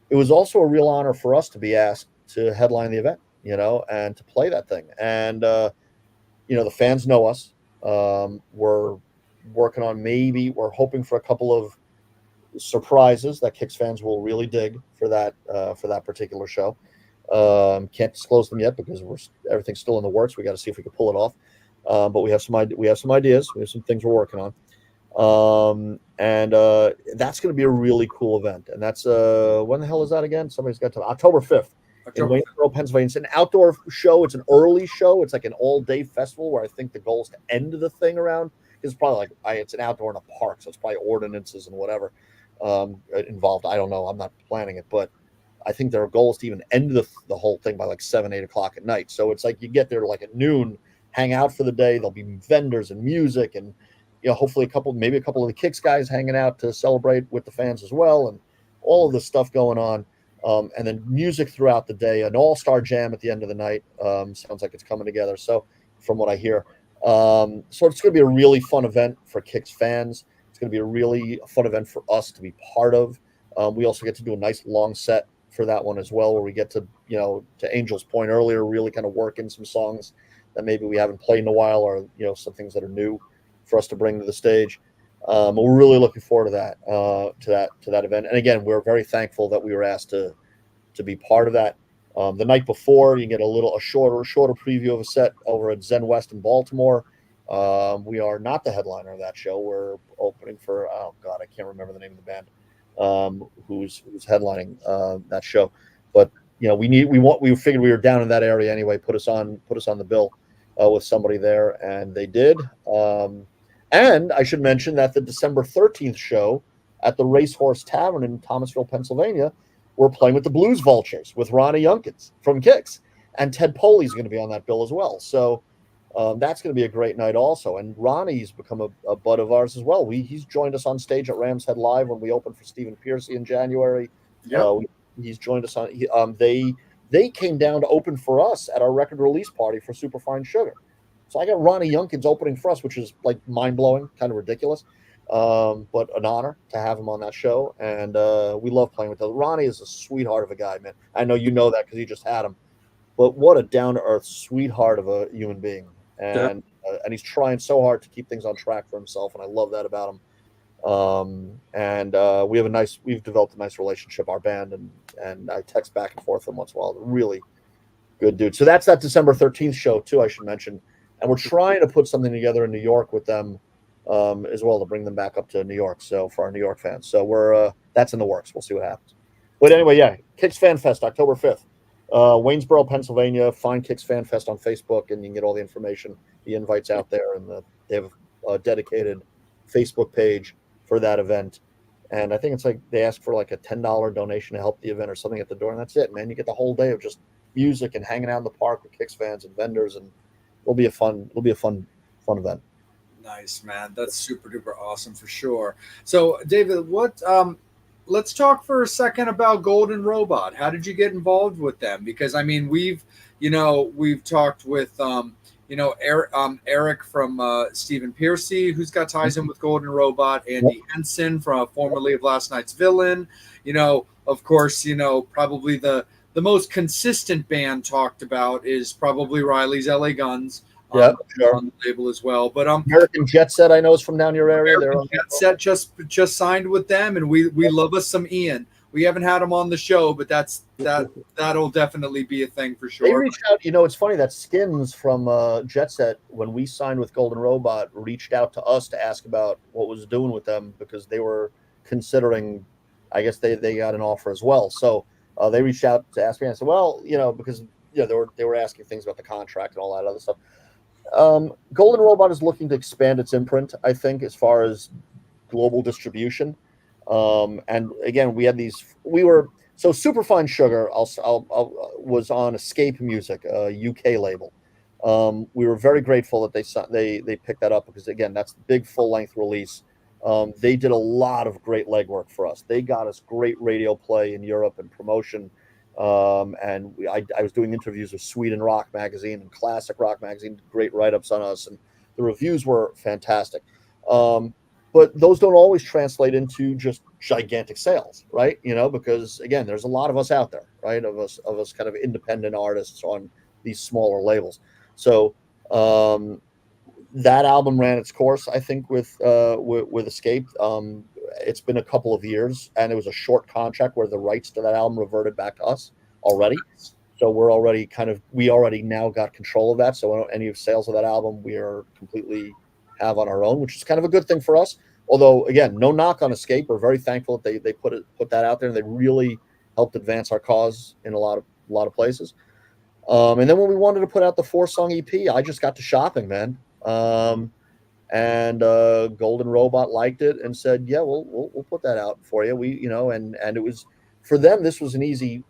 It was also a real honor for us to be asked to headline the event, and to play that thing. And, the fans know us. We're working on we're hoping for a couple of surprises that Kix fans will really dig for that particular show. Can't disclose them yet because everything's still in the works. We got to see if we can pull it off. But we have some ideas. We have some things we're working on. And that's going to be a really cool event. And that's when the hell is that again? Somebody's got to October 5th in Waynesboro, Pennsylvania. It's an outdoor show. It's an early show. It's like an all-day festival where I think the goal is to end the thing around. It's probably it's an outdoor in a park, so it's probably ordinances and whatever involved. I don't know. I'm not planning it, but I think their goal is to even end the whole thing by like 7-8 o'clock at night. So it's like you get there like at noon, hang out for the day. There'll be vendors and music, and hopefully maybe a couple of the Kix guys hanging out to celebrate with the fans as well, and all of this stuff going on. And then music throughout the day, an all-star jam at the end of the night. Sounds like it's coming together. So from what I hear, so it's going to be a really fun event for Kix fans. It's going to be a really fun event for us to be part of. We also get to do a nice long set for that one as well, where we get to, to Angel's point earlier, really kind of work in some songs that maybe we haven't played in a while, or, some things that are new for us to bring to the stage. We're really looking forward to that event. And again, we're very thankful that we were asked to be part of that. The night before, you get a shorter preview of a set over at Zen West in Baltimore. We are not the headliner of that show. We're opening for, oh God, I can't remember the name of the band who's headlining that show. But we figured we were down in that area anyway. Put us on the bill with somebody there, and they did. And I should mention that the December 13th show at the Racehorse Tavern in Thomasville, Pennsylvania, we're playing with the Blues Vultures with Ronnie Youngkins from Kix, and Ted Poley's going to be on that bill as well. So that's going to be a great night also. And Ronnie's become a bud of ours as well. He's joined us on stage at Ram's Head Live when we opened for Stephen Pearcy in January. Yeah, he's joined us on. They came down to open for us at our record release party for Superfine Sugar. So I got Ronnie Youngkins opening for us, which is like mind-blowing, kind of ridiculous, but an honor to have him on that show. And we love playing with him. Ronnie is a sweetheart of a guy, man. I know you know that because you just had him. But what a down-to-earth sweetheart of a human being. And he's trying so hard to keep things on track for himself, and I love that about him. We've developed a nice relationship, our band, and I text back and forth with him once in a while. Really good dude. So that's that December 13th show too, I should mention. And we're trying to put something together in New York with them as well, to bring them back up to New York. So for our New York fans, so that's in the works. We'll see what happens. But anyway, yeah, Kix Fan Fest, October 5th, Waynesboro, Pennsylvania. Find Kix Fan Fest on Facebook, and you can get all the information, the invites out there, and they have a dedicated Facebook page for that event. And I think it's like they ask for like a $10 donation to help the event or something at the door, and that's it, man. You get the whole day of just music and hanging out in the park with Kix fans and vendors, and it'll be a fun event. Nice, man. That's super duper awesome for sure. So, David, let's talk for a second about Golden Robot. How did you get involved with them? Because I mean, we've talked with Eric from Stephen Pearcy, who's got ties in with Golden Robot, Andy Henson from formerly of Last Night's Villain. Of course, probably the most consistent band talked about is probably Riley's LA Guns. Sure. On the label as well, but American Jet Set, I know, is from down your area. American Jet Set just signed with them, and we love us some Ian. We haven't had him on the show, but that'll definitely be a thing for sure. They reached out. It's funny that Skins from Jet Set, when we signed with Golden Robot, reached out to us to ask about what was doing with them, because they were considering. I guess they got an offer as well, so they reached out to ask me. And I said, well, because they were asking things about the contract and all that other stuff. Golden Robot is looking to expand its imprint, I think, as far as global distribution. And again, so Superfine Sugar was on Escape Music, a UK label. We were very grateful that they picked that up, because again, that's the big full-length release. They did a lot of great legwork for us. They got us great radio play in Europe and promotion. And I was doing interviews with Sweden Rock Magazine and Classic Rock Magazine, great write-ups on us, and the reviews were fantastic. But those don't always translate into just gigantic sales, right? Because again, there's a lot of us out there, right? Of us kind of independent artists on these smaller labels. So that album ran its course, I think, with Escape. It's been a couple of years, and it was a short contract where the rights to that album reverted back to us already. So we already now got control of that. So any of sales of that album, we are completely have on our own, which is kind of a good thing for us. Although, again, no knock on Escape. We're very thankful that they put that out there, and they really helped advance our cause in a lot of places. And then when we wanted to put out the 4-song EP, I just got to shopping, man. And Golden Robot liked it and said, "Yeah, we'll put that out for you." And it was, for them, this was an easy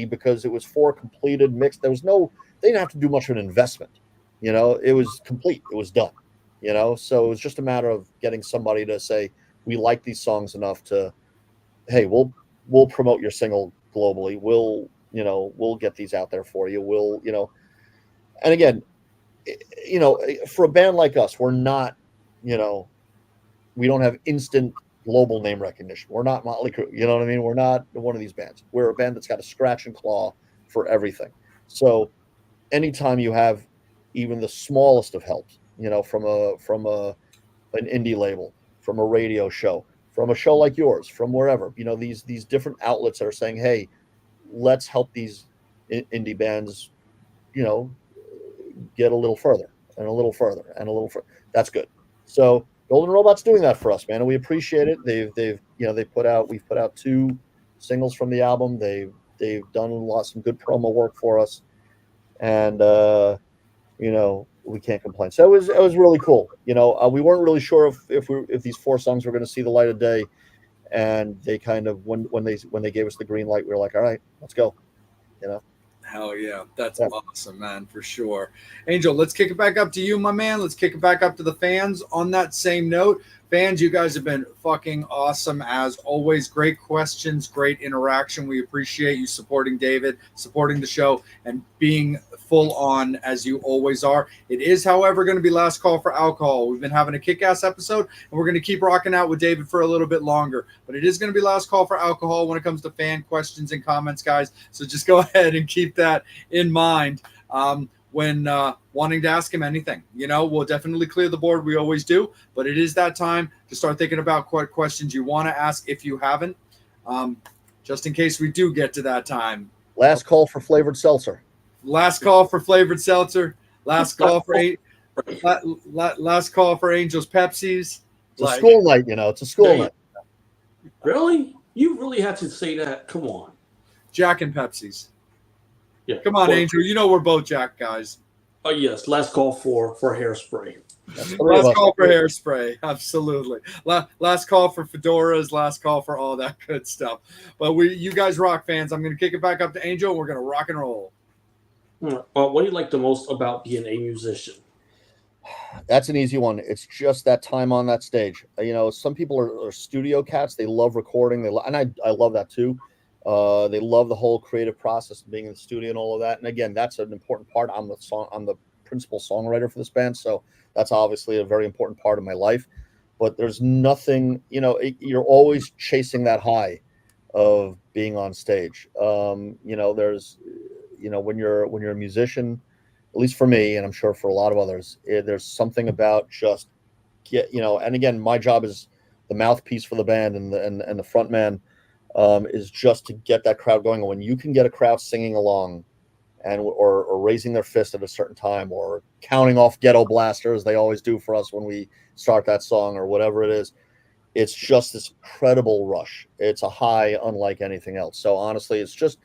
because it was 4 completed mixed. They didn't have to do much of an investment. It was complete. It was done. So it was just a matter of getting somebody to say, "We like these songs enough to, hey, we'll promote your single globally. We'll get these out there for you. And again, for a band like us, we're not, we don't have instant global name recognition. We're not Motley Crue. You know what I mean? We're not one of these bands. We're a band that's got to scratch and claw for everything. So anytime you have even the smallest of help, from an indie label, from a radio show, from a show like yours, from wherever, these different outlets that are saying, "Hey, let's help these indie bands, get a little further and a little further and a little further." That's good. So Golden Robot's doing that for us, man, and we appreciate it. We've put out 2 singles from the album. They've done some good promo work for us, and we can't complain. So it was really cool. We weren't really sure if these 4 songs were going to see the light of day, and they kind of when they gave us the green light, we were like, "All right, let's go." Hell yeah. That's awesome, man, for sure. Angel, let's kick it back up to you, my man. Let's kick it back up to the fans. On that same note, fans, you guys have been fucking awesome as always. Great questions, great interaction. We appreciate you supporting David, supporting the show, and being full on as you always are. It is, however, going to be last call for alcohol. We've been having a kick-ass episode, and we're going to keep rocking out with David for a little bit longer. But it is going to be last call for alcohol when it comes to fan questions and comments, guys. So just go ahead and keep that in mind when wanting to ask him anything. We'll definitely clear the board. We always do. But it is that time to start thinking about what questions you want to ask if you haven't, just in case we do get to that time. Last call for flavored seltzer. Last call for flavored seltzer. Last call for last call for Angels Pepsis. It's a school night, It's a school night. Really? You really had to say that? Come on. Jack and Pepsis. Yeah. Come on, Angel. We're both Jack guys. Oh yes. Last call for hairspray. Last call for hairspray. Absolutely. Last call for fedoras. Last call for all that good stuff. But you guys rock, fans. I'm going to kick it back up to Angel, and we're going to rock and roll. What do you like the most about being a musician? That's an easy one. It's just that time on that stage. Some people are studio cats. They love recording. And I love that too. They love the whole creative process of being in the studio and all of that. And again, that's an important part. I'm the principal songwriter for this band, so that's obviously a very important part of my life. But there's nothing, you're always chasing that high of being on stage. There's, when you're a musician, at least for me, and I'm sure for a lot of others, there's something about just and again, my job is the mouthpiece for the band and the front man. Is just to get that crowd going. And when you can get a crowd singing along or raising their fist at a certain time or counting off Ghetto Blaster, as they always do for us when we start that song or whatever it is, it's just this incredible rush. It's a high unlike anything else. So honestly, it's just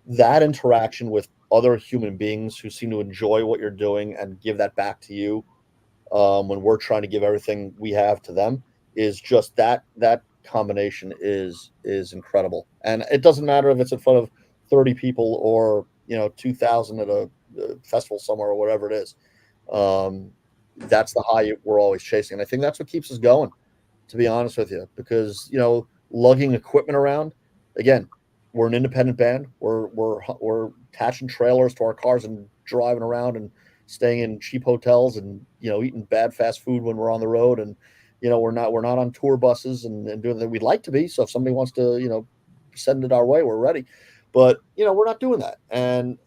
that interaction with other human beings who seem to enjoy what you're doing and give that back to you when we're trying to give everything we have to them is just that combination is incredible. And it doesn't matter if it's in front of 30 people or 2,000 at a festival somewhere or whatever it is. That's the high we're always chasing, and I think that's what keeps us going, to be honest with you, because lugging equipment around, again, we're an independent band. We're attaching trailers to our cars and driving around and staying in cheap hotels and, eating bad fast food when we're on the road. And, we're not on tour buses and doing that. We'd like to be. So if somebody wants to, send it our way, we're ready. But, we're not doing that. And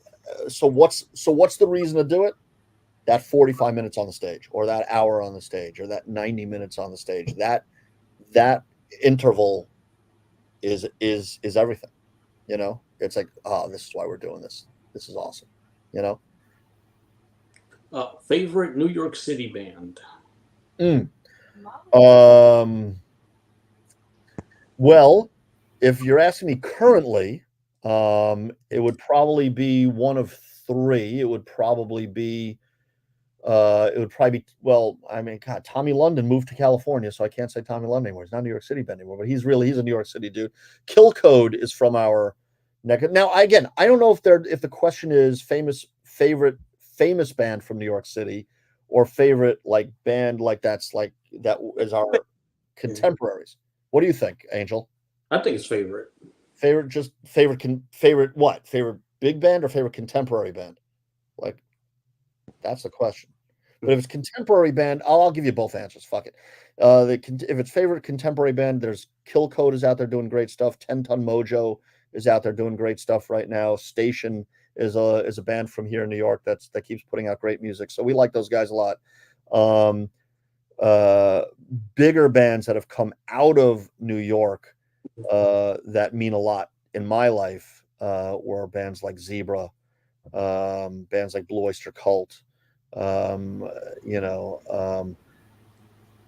so what's the reason to do it? That 45 minutes on the stage, or that hour on the stage, or that 90 minutes on the stage, that interval is everything. It's like, this is why we're doing this. This is awesome. Favorite New York City band? Well, if you're asking me currently, it would probably be one of three. It would probably be, well, I mean, God, Tommy London moved to California, so I can't say Tommy London anymore. He's not a New York City band anymore, but he's a New York City dude. Kill Code is from our neck. Now, again, I don't know if the question is favorite famous band from New York City, or favorite like band like that is our contemporaries. What do you think, Angel? I think it's favorite. Favorite what? Favorite big band or favorite contemporary band? Like, that's the question. But if it's contemporary band, I'll give you both answers. Fuck it. If it's favorite contemporary band, there's Kill Code is out there doing great stuff. 10 Ton Mojo is out there doing great stuff right now. Station is a band from here in New York that keeps putting out great music. So we like those guys a lot. Bigger bands that have come out of New York that mean a lot in my life were bands like Zebra, bands like Blue Oyster Cult. There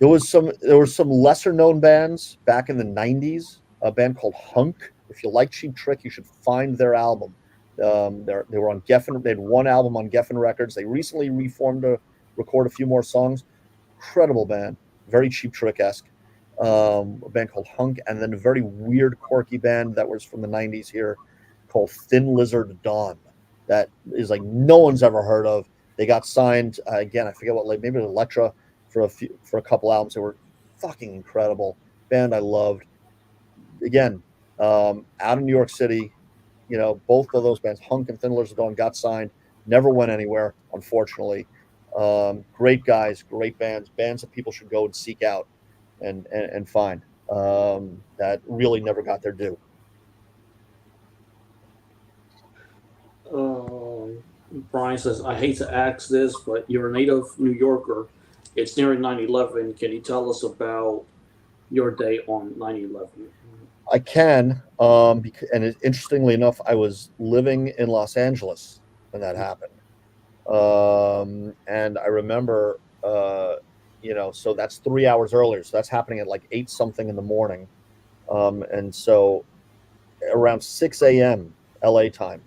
were some lesser known bands back in the 90s, a band called Hunk. If you like Cheap Trick, you should find their album. They were on Geffen. They had one album on Geffen Records. They recently reformed to record a few more songs. Incredible band, very Cheap Trick-esque. A band called Hunk, and then a very weird, quirky band that was from the 90s here called Thin Lizard Dawn. That is like no one's ever heard of. They got signed again. I forget what, like maybe Elektra for a couple albums. They were fucking incredible band. I loved. Again, out of New York City, both of those bands, Hunk and Thin Lizard Dawn, got signed. Never went anywhere, unfortunately. Great guys, great bands that people should go and seek out and find. That really never got their due. Brian says, I hate to ask this, but you're a native New Yorker. It's nearing 9/11. Can you tell us about your day on 9/11? I can. And interestingly enough, I was living in Los Angeles when that happened. And I remember, so that's 3 hours earlier. So that's happening at like 8 something in the morning. And so around 6 a.m. LA time,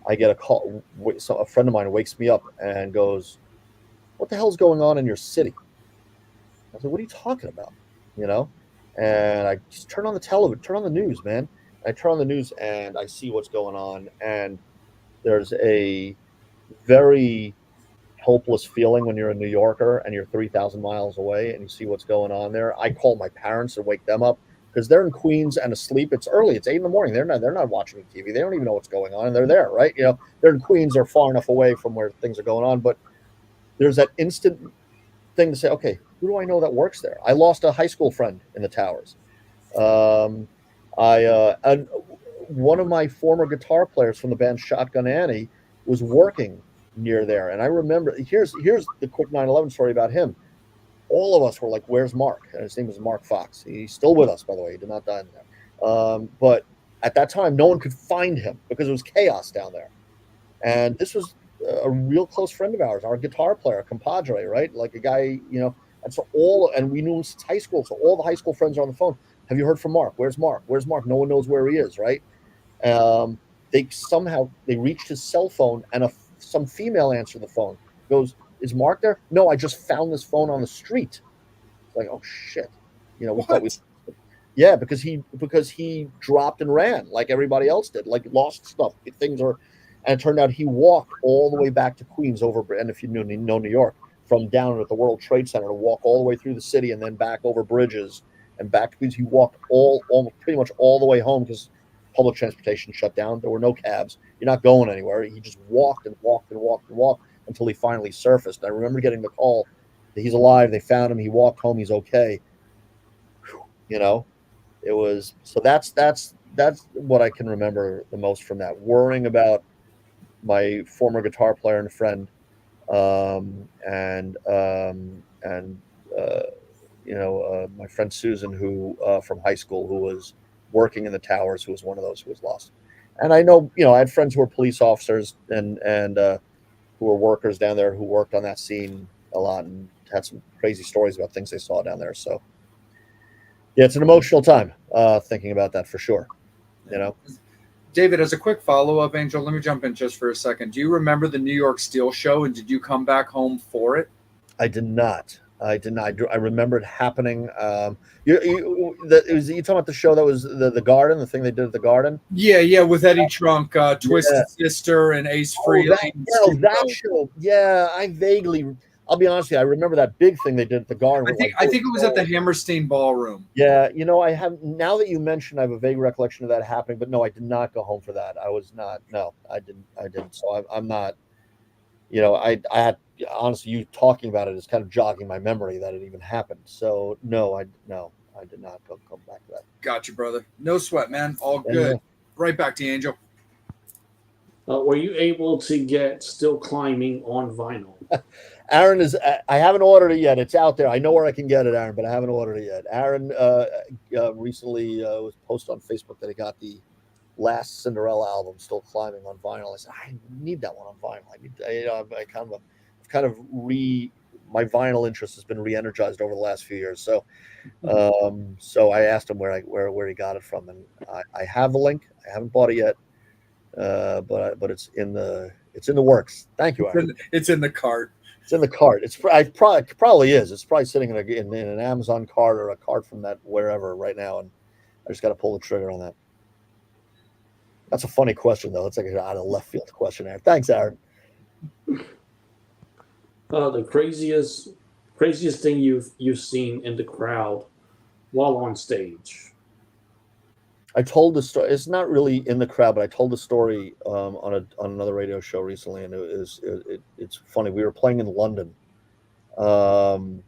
I get a call. So a friend of mine wakes me up and goes, "What the hell's going on in your city?" I said, "What are you talking about?" And I just turn on the television, turn on the news, man. I turn on the news and I see what's going on. And there's a very helpless feeling when you're a New Yorker and you're 3,000 miles away and you see what's going on there. I call my parents and wake them up because they're in Queens and asleep. It's early. It's 8 in the morning. They're not watching TV. They don't even know what's going on. And they're there, right? They're in Queens. They're far enough away from where things are going on. But there's that instant thing to say, okay, who do I know that works there? I lost a high school friend in the towers. And one of my former guitar players from the band Shotgun Annie was working near there. And I remember, here's the quick 9/11 story about him. All of us were like, where's Mark? And his name was Mark Fox. He's still with us, by the way. He did not die in there. But at that time, no one could find him because it was chaos down there. And this was a real close friend of ours, our guitar player, compadre, right? Like a guy, and so and we knew him since high school. So all the high school friends are on the phone. Have you heard from Mark? Where's Mark? Where's Mark? No one knows where he is, right? They reached his cell phone and some female answered the phone. Goes, "Is Mark there?" "No, I just found this phone on the street." It's like, oh shit. Yeah, because he dropped and ran like everybody else did, like lost stuff. And it turned out he walked all the way back to Queens and if you know New York, from down at the World Trade Center to walk all the way through the city and then back over bridges and back to Queens. He walked pretty much all the way home because public transportation shut down. There were no cabs. You're not going anywhere. He just walked and walked and walked and walked until he finally surfaced. I remember getting the call that he's alive. They found him. He walked home. He's okay. You know, it was so that's what I can remember the most from that. Worrying about my former guitar player and friend, and my friend Susan, who from high school, who was working in the towers, who was one of those who was lost. And I know, I had friends who were police officers and who were workers down there who worked on that scene a lot and had some crazy stories about things they saw down there. So, yeah, it's an emotional time thinking about that for sure. David, as a quick follow-up, Angel, let me jump in just for a second. Do you remember the New York Steel show, and did you come back home for it? I did not. I remember it happening. You talking about the show that was the Garden, the thing they did at the Garden? Yeah, with Eddie Trunk, Twisted Sister, and Ace Frehley. That show. Yeah, I'll be honest with you, I remember that big thing they did at the Garden. I think it was at the Hammerstein Ballroom. Yeah, I have, now that you mentioned, I have a vague recollection of that happening, but no, I did not go home for that. I was not. No, I didn't. So I'm not. I had, honestly, you talking about it is kind of jogging my memory that it even happened. So no, I did not come back to that. Got you, brother. No sweat, man. All good. Right back to you, Angel. Were you able to get Still Climbing on vinyl? Aaron I haven't ordered it yet. It's out there. I know where I can get it, Aaron, but I haven't ordered it yet. Aaron recently was posted on Facebook that he got the last Cinderella album, Still Climbing, on vinyl. I said, I need that one on vinyl. My vinyl interest has been re-energized over the last few years. So, so I asked him where he got it from, and I have the link. I haven't bought it yet, but it's in the works. Thank you, Aaron. It's in the cart. It's in the cart. It probably is. It's probably sitting in an Amazon cart or a cart from that wherever right now, and I just got to pull the trigger on that. That's a funny question, though. It's like an out of left field question, Aaron. Thanks, Aaron. The craziest thing you've seen in the crowd while on stage. I told the story. It's not really in the crowd, but I told the story on another radio show recently, and it's funny. We were playing in London, and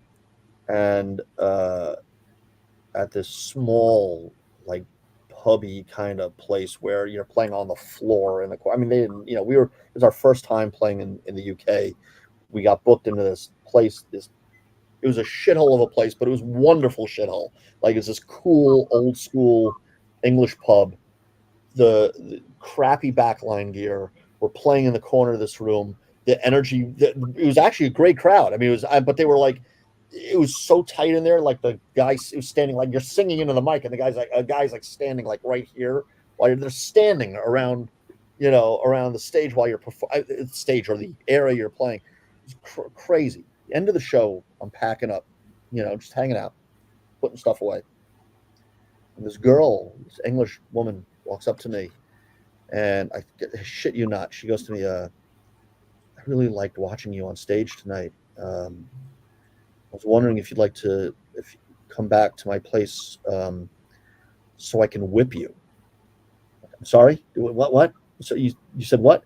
at this small, like, pubby kind of place where you're playing on the floor in the. I mean, they didn't. It was our first time playing in the UK. We got booked into this place. It was a shithole of a place, but it was wonderful shithole. Like, it's this cool old school English pub. The crappy backline gear. We're playing in the corner of this room. The energy. It was actually a great crowd. I mean, but they were like, it was so tight in there. Like, the guy was standing, like, you're singing into the mic, and the guy's like standing like right here while they're standing around, around the stage while you're the stage or the area you're playing. It's crazy. End of the show, I'm packing up, just hanging out, putting stuff away. And this English woman, walks up to me, and I shit you not, she goes to me, I really liked watching you on stage tonight. I was wondering if you'd come back to my place so I can whip you. I'm sorry? What? So you said what?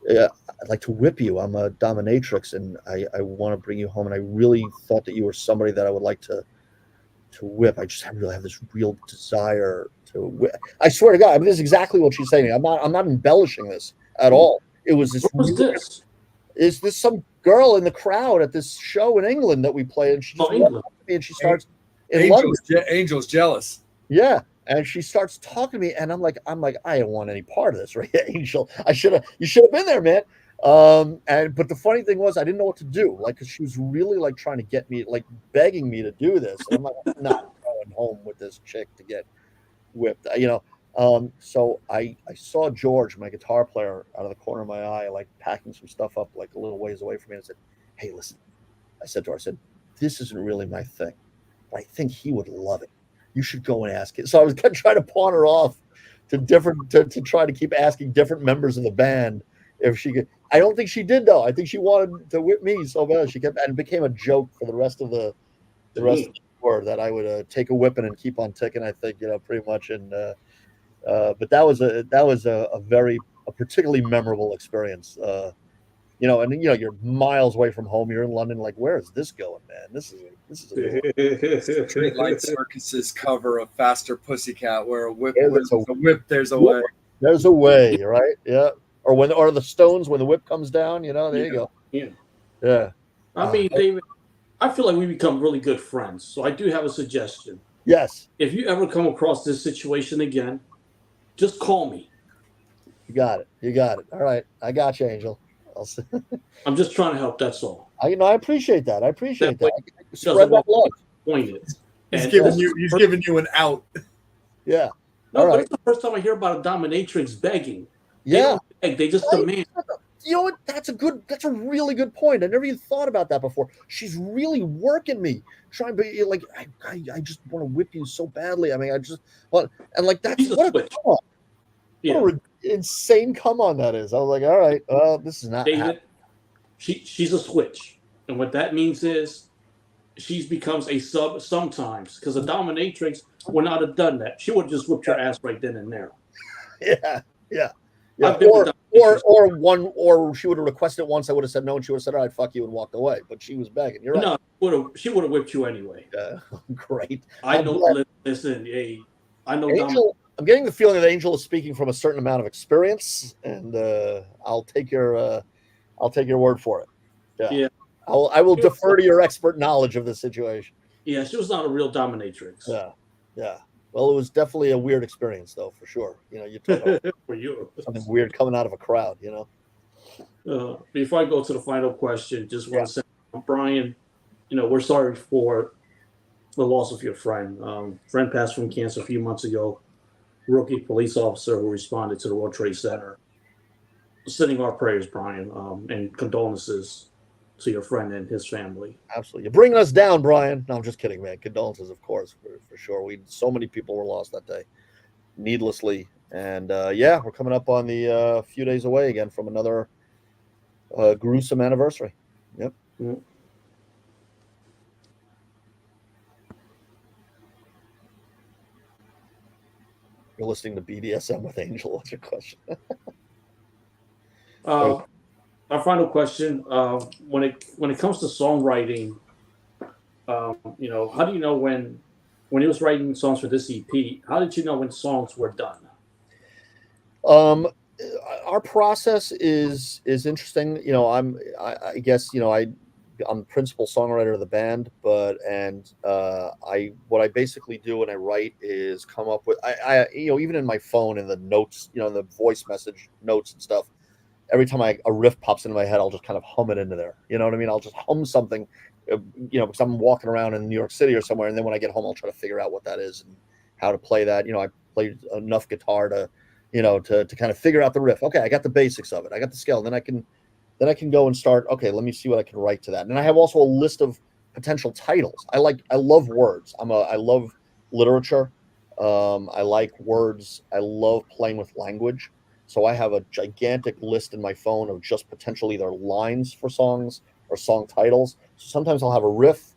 I'd like to whip you. I'm a dominatrix, and I want to bring you home. And I really thought that you were somebody that I would like to whip. I really have this real desire to whip. I swear to God, I mean, this is exactly what she's saying. I'm not embellishing this at all. It was this. What was this? Is this some girl in the crowd at this show in England that we played? And she just walks up to me and she starts. Angel's jealous. Yeah. And she starts talking to me, and I'm like, I don't want any part of this, right, Angel? You should have been there, man. But the funny thing was, I didn't know what to do, like, because she was really like trying to get me, like, begging me to do this. And I'm like, I'm not going home with this chick to get whipped, So I saw George, my guitar player, out of the corner of my eye, like, packing some stuff up, like, a little ways away from me, and I said, "Hey, listen," I said to her, "This isn't really my thing, but I think he would love it. You should go and ask it." So I was going to try to pawn her off to to try to keep asking different members of the band if she could. I don't think she did, though. I think she wanted to whip me so bad. She kept, and it became a joke for the rest of the tour that I would take a whipping and keep on ticking. I think, pretty much. And but that was a particularly memorable experience. you know, and you know, you're miles away from home. You're in London, like, where is this going, man? This is a Street Light Circus's cover of Faster Pussycat, where a whip, Yeah, where that's there's a whip, there's a way. There's a way, right? Yeah. Or the Stones when the whip comes down, you know, there you go. Yeah. Yeah. I mean, David, I feel like we become really good friends. So I do have a suggestion. Yes. If you ever come across this situation again, just call me. You got it. You got it. All right. I got you, Angel. I'm just trying to help. That's all. I appreciate that. I appreciate that. Spread that love. Pointed. He's giving you an out. Yeah. No, but it's the first time I hear about a dominatrix begging. Yeah. They just demand. You know what? That's a really good point. I never even thought about that before. She's really working me, trying to be like, I just want to whip you so badly. I mean, and like that's what a come on. Yeah. What an insane come on that is. I was like, all right, well, this is not David. She's a switch, and what that means is she becomes a sub sometimes, because a dominatrix would not have done that. She would have just whipped your ass right then and there. Yeah. Or she would have requested it once. I would have said no, and she would have said, "All right, fuck you," and walked away. But she was begging. You're right. No, she would have whipped you anyway. Great. I know. Listen, I know. Angel, I'm getting the feeling that Angel is speaking from a certain amount of experience, and I'll take your word for it. Yeah. I will defer to your expert knowledge of the situation. Yeah, she was not a real dominatrix. Yeah. Well, it was definitely a weird experience, though, for sure. You know, you talk about for you something weird coming out of a crowd. You know. Before I go to the final question, just want to say, Brian, you know, we're sorry for the loss of your friend. Friend passed from cancer a few months ago. Rookie police officer who responded to the World Trade Center. Sending our prayers, Brian, and condolences to your friend and his family. Absolutely. You're bringing us down, Brian. No, I'm just kidding, man. Condolences, of course, for sure. So many people were lost that day, needlessly. And we're coming up on the few days away again from another gruesome anniversary. Yep. Mm-hmm. You're listening to BDSM with Angel. What's your question? Our final question: when it comes to songwriting, you know, how do you know when he was writing songs for this EP? How did you know when songs were done? Our process is interesting. You know, I guess, you know, I'm the principal songwriter of the band, what I basically do when I write is come up with I you know, even in my phone in the notes, you know, the voice message notes and stuff. Every time a riff pops into my head, I'll just kind of hum it into there. You know what I mean? I'll just hum something, you know, because I'm walking around in New York City or somewhere, and then when I get home, I'll try to figure out what that is and how to play that. You know, I played enough guitar to, you know, to kind of figure out the riff. Okay, I got the basics of it. I got the scale. Then I can go and start. Okay, let me see what I can write to that. And I have also a list of potential titles. I love words. I love literature. I like words. I love playing with language. So I have a gigantic list in my phone of just potential either lines for songs or song titles. So sometimes I'll have a riff,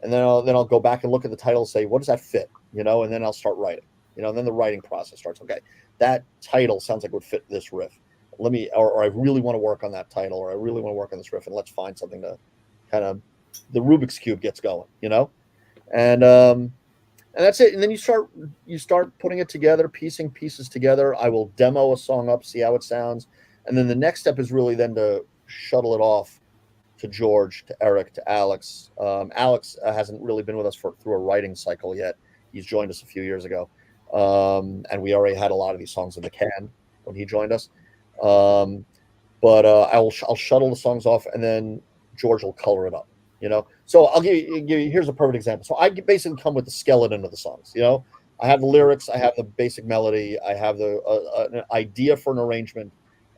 and then I'll go back and look at the title and say, what does that fit? You know, and then I'll start writing. You know, and then the writing process starts. Okay, that title sounds like it would fit this riff. Or I really want to work on that title, or I really want to work on this riff, and let's find something to kind of, the Rubik's Cube gets going, you know, and that's it. And then you start putting it together, piecing pieces together. I will demo a song up, see how it sounds. And then the next step is really then to shuttle it off to George, to Eric, to Alex. Alex hasn't really been with us through a writing cycle yet. He's joined us a few years ago. And we already had a lot of these songs in the can when he joined us. But I'll shuttle the songs off, and then George will color it up. You know, so I'll give you. Here's a perfect example. So I basically come with the skeleton of the songs. You know, I have the lyrics, I have the basic melody, I have an idea for an arrangement,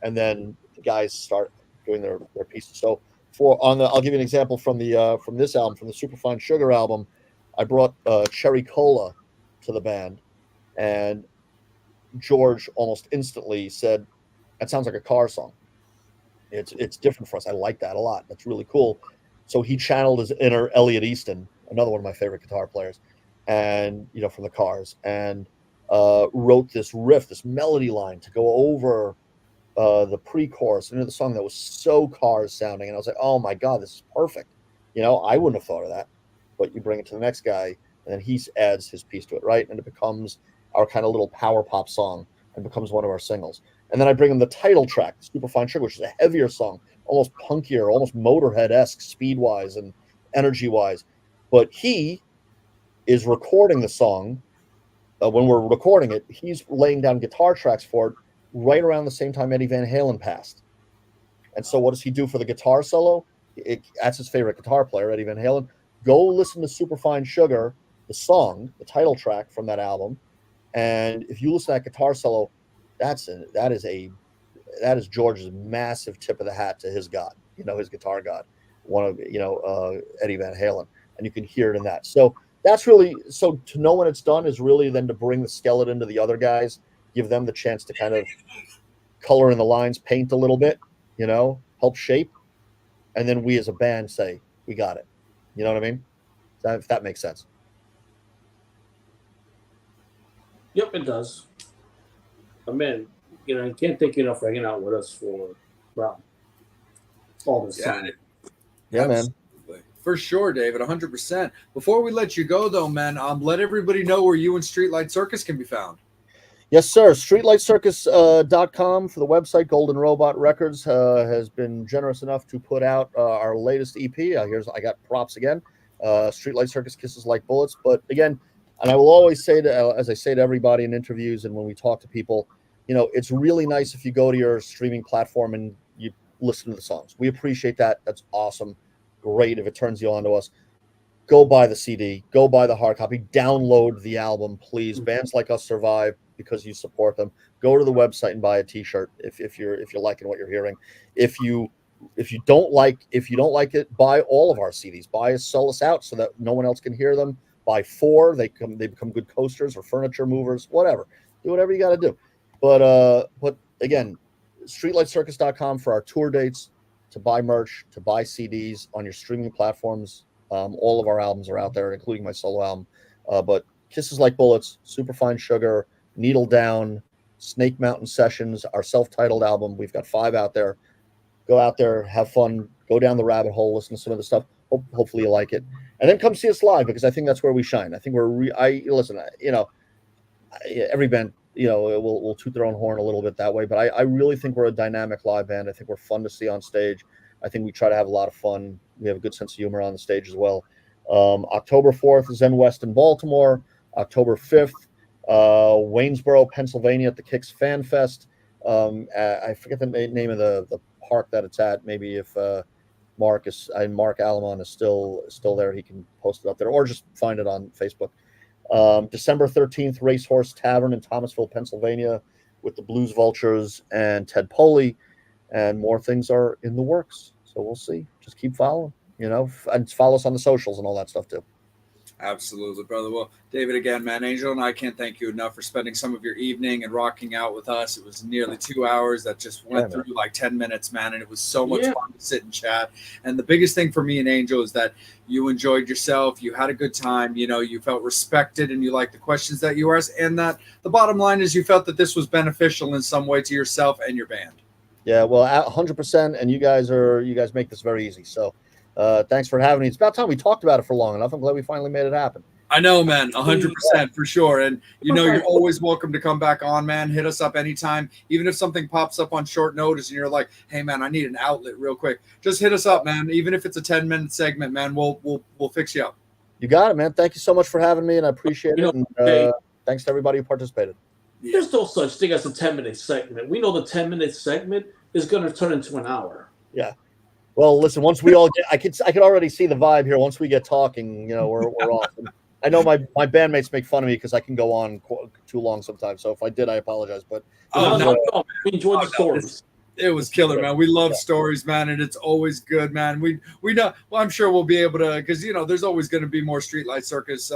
and then the guys start doing their pieces. So I'll give you an example from this album, from the Superfine Sugar album. I brought Cherry Cola to the band, and George almost instantly said, "That sounds like a car song. It's different for us. I like that a lot. That's really cool." So he channeled his inner Elliot Easton, another one of my favorite guitar players, and, you know, from the Cars, and wrote this riff, this melody line to go over the pre-chorus into the song that was so Cars sounding, and I was like, oh my god, this is perfect. I wouldn't have thought of that, but you bring it to the next guy, and then he adds his piece to it, right? And it becomes our kind of little power pop song and becomes one of our singles. And then I bring him the title track, Superfine Sugar, which is a heavier song, almost punkier, almost Motorhead-esque speed-wise and energy-wise. But he is recording the song. When we're recording it, he's laying down guitar tracks for it right around the same time Eddie Van Halen passed. And so what does he do for the guitar solo? That's his favorite guitar player, Eddie Van Halen. Go listen to Superfine Sugar, the song, the title track from that album. And if you listen to that guitar solo, that is George's massive tip of the hat to his god, his guitar god, one of, Eddie Van Halen. And you can hear it in that. So that's really, so to know when it's done is really then to bring the skeleton to the other guys, give them the chance to kind of color in the lines, paint a little bit, help shape. And then we as a band say, we got it. You know what I mean? If that makes sense. Yep, it does. I mean, I can't thank you enough for hanging out with us for all this time. Yeah, man. For sure, David, 100%. Before we let you go, though, man, let everybody know where you and Streetlight Circus can be found. Yes, sir. StreetlightCircus.com for the website. Golden Robot Records has been generous enough to put out our latest EP. I got props again. Streetlight Circus, Kisses Like Bullets. But again, and I will always say as I say to everybody in interviews and when we talk to people, it's really nice if you go to your streaming platform and you listen to the songs. We appreciate that. That's awesome. Great if it turns you on to us. Go buy the CD. Go buy the hard copy. Download the album, please. Bands like us survive because you support them. Go to the website and buy a T-shirt if you're liking what you're hearing. If you don't like it, buy all of our CDs. Sell us out so that no one else can hear them. Buy 4. They become good coasters or furniture movers. Whatever. Do whatever you got to do. But again, StreetlightCircus.com for our tour dates, to buy merch, to buy CDs on your streaming platforms. All of our albums are out there, including my solo album. But Kisses Like Bullets, Superfine Sugar, Needle Down, Snake Mountain Sessions, our self-titled album. We've got 5 out there. Go out there, have fun, go down the rabbit hole, listen to some of the stuff. Hopefully you like it. And then come see us live, because I think that's where we shine. I think every band, will toot their own horn a little bit that way, but I really think we're a dynamic live band. I think we're fun to see on stage. I think we try to have a lot of fun. We have a good sense of humor on the stage as well. October 4th, Zen West in Baltimore. October 5th, Waynesboro, Pennsylvania at the Kicks Fan Fest. I forget the name of the park that it's at. Maybe if Mark Alamon is still there, he can post it up there, or just find it on Facebook. December 13th, Racehorse Tavern in Thomasville, Pennsylvania, with the Blues Vultures and Ted Poley, and more things are in the works. So we'll see. Just keep following, and follow us on the socials and all that stuff too. Absolutely, brother. Well, David, again, man, Angel and I can't thank you enough for spending some of your evening and rocking out with us. It was nearly 2 hours that just went through like 10 minutes, man, and it was so much fun to sit and chat. And the biggest thing for me and Angel is that you enjoyed yourself, you had a good time, you felt respected, and you liked the questions that you asked, and that the bottom line is you felt that this was beneficial in some way to yourself and your band. Yeah, well, 100%, and you guys make this very easy. So thanks for having me. It's about time we talked about it for long enough. I'm glad we finally made it happen. I know, man, 100% for sure. And you're always welcome to come back on, man. Hit us up anytime, even if something pops up on short notice and you're like, hey, man, I need an outlet real quick. Just hit us up, man. Even if it's a 10-minute segment, man, we'll fix you up. You got it, man. Thank you so much for having me, and I appreciate it. And thanks to everybody who participated. There's no such thing as a 10-minute segment. We know the 10-minute segment is going to turn into an hour. Yeah. Well, listen, once we all get, I could already see the vibe here. Once we get talking, we're off. And I know my bandmates make fun of me because I can go on too long sometimes. So if I did, I apologize. But we enjoyed the stories. It was killer, man. We love stories, man, and it's always good, man. We know. Well, I'm sure we'll be able to, because there's always going to be more Streetlight Circus,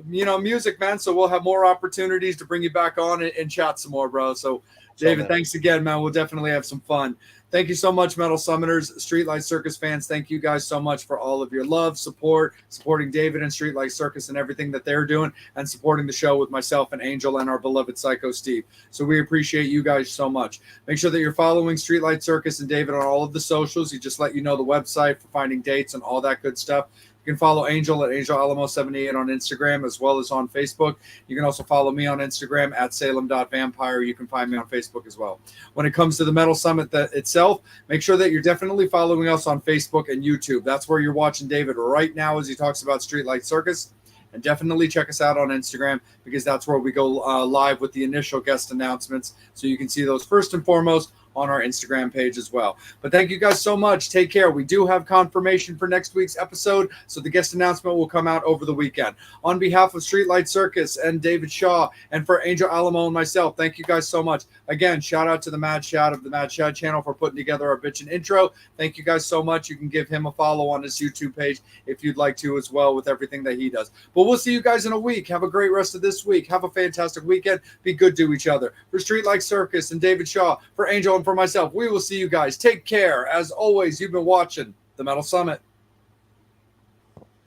music, man. So we'll have more opportunities to bring you back on and chat some more, bro. So, David, thanks again, man. We'll definitely have some fun. Thank you so much, Metal Summoners, Streetlight Circus fans. Thank you guys so much for all of your love, support, supporting David and Streetlight Circus and everything that they're doing, and supporting the show with myself and Angel and our beloved Psycho Steve. So we appreciate you guys so much. Make sure that you're following Streetlight Circus and David on all of the socials. He just let you know the website for finding dates and all that good stuff. You can follow Angel at Angel Alamo 78 on Instagram as well as on Facebook. You can also follow me on Instagram at Salem.vampire. You can find me on Facebook as well. When it comes to the Metal Summit itself, make sure that you're definitely following us on Facebook and YouTube. That's where you're watching David right now as he talks about Streetlight Circus. And definitely check us out on Instagram, because that's where we go live with the initial guest announcements. So you can see those first and foremost on our Instagram page as well. But thank you guys so much. Take care. We do have confirmation for next week's episode, so the guest announcement will come out over the weekend. On behalf of Streetlight Circus and David Shaw, and for Angel Alamo and myself, thank you guys so much. Again, shout out to the Mad Shad of the Mad Shad channel for putting together our bitchin' intro. Thank you guys so much. You can give him a follow on his YouTube page if you'd like to as well, with everything that he does. But we'll see you guys in a week. Have a great rest of this week. Have a fantastic weekend. Be good to each other. For Streetlight Circus and David Shaw, for Angel and for myself, we will see you guys. Take care. As always, you've been watching the Metal Summit.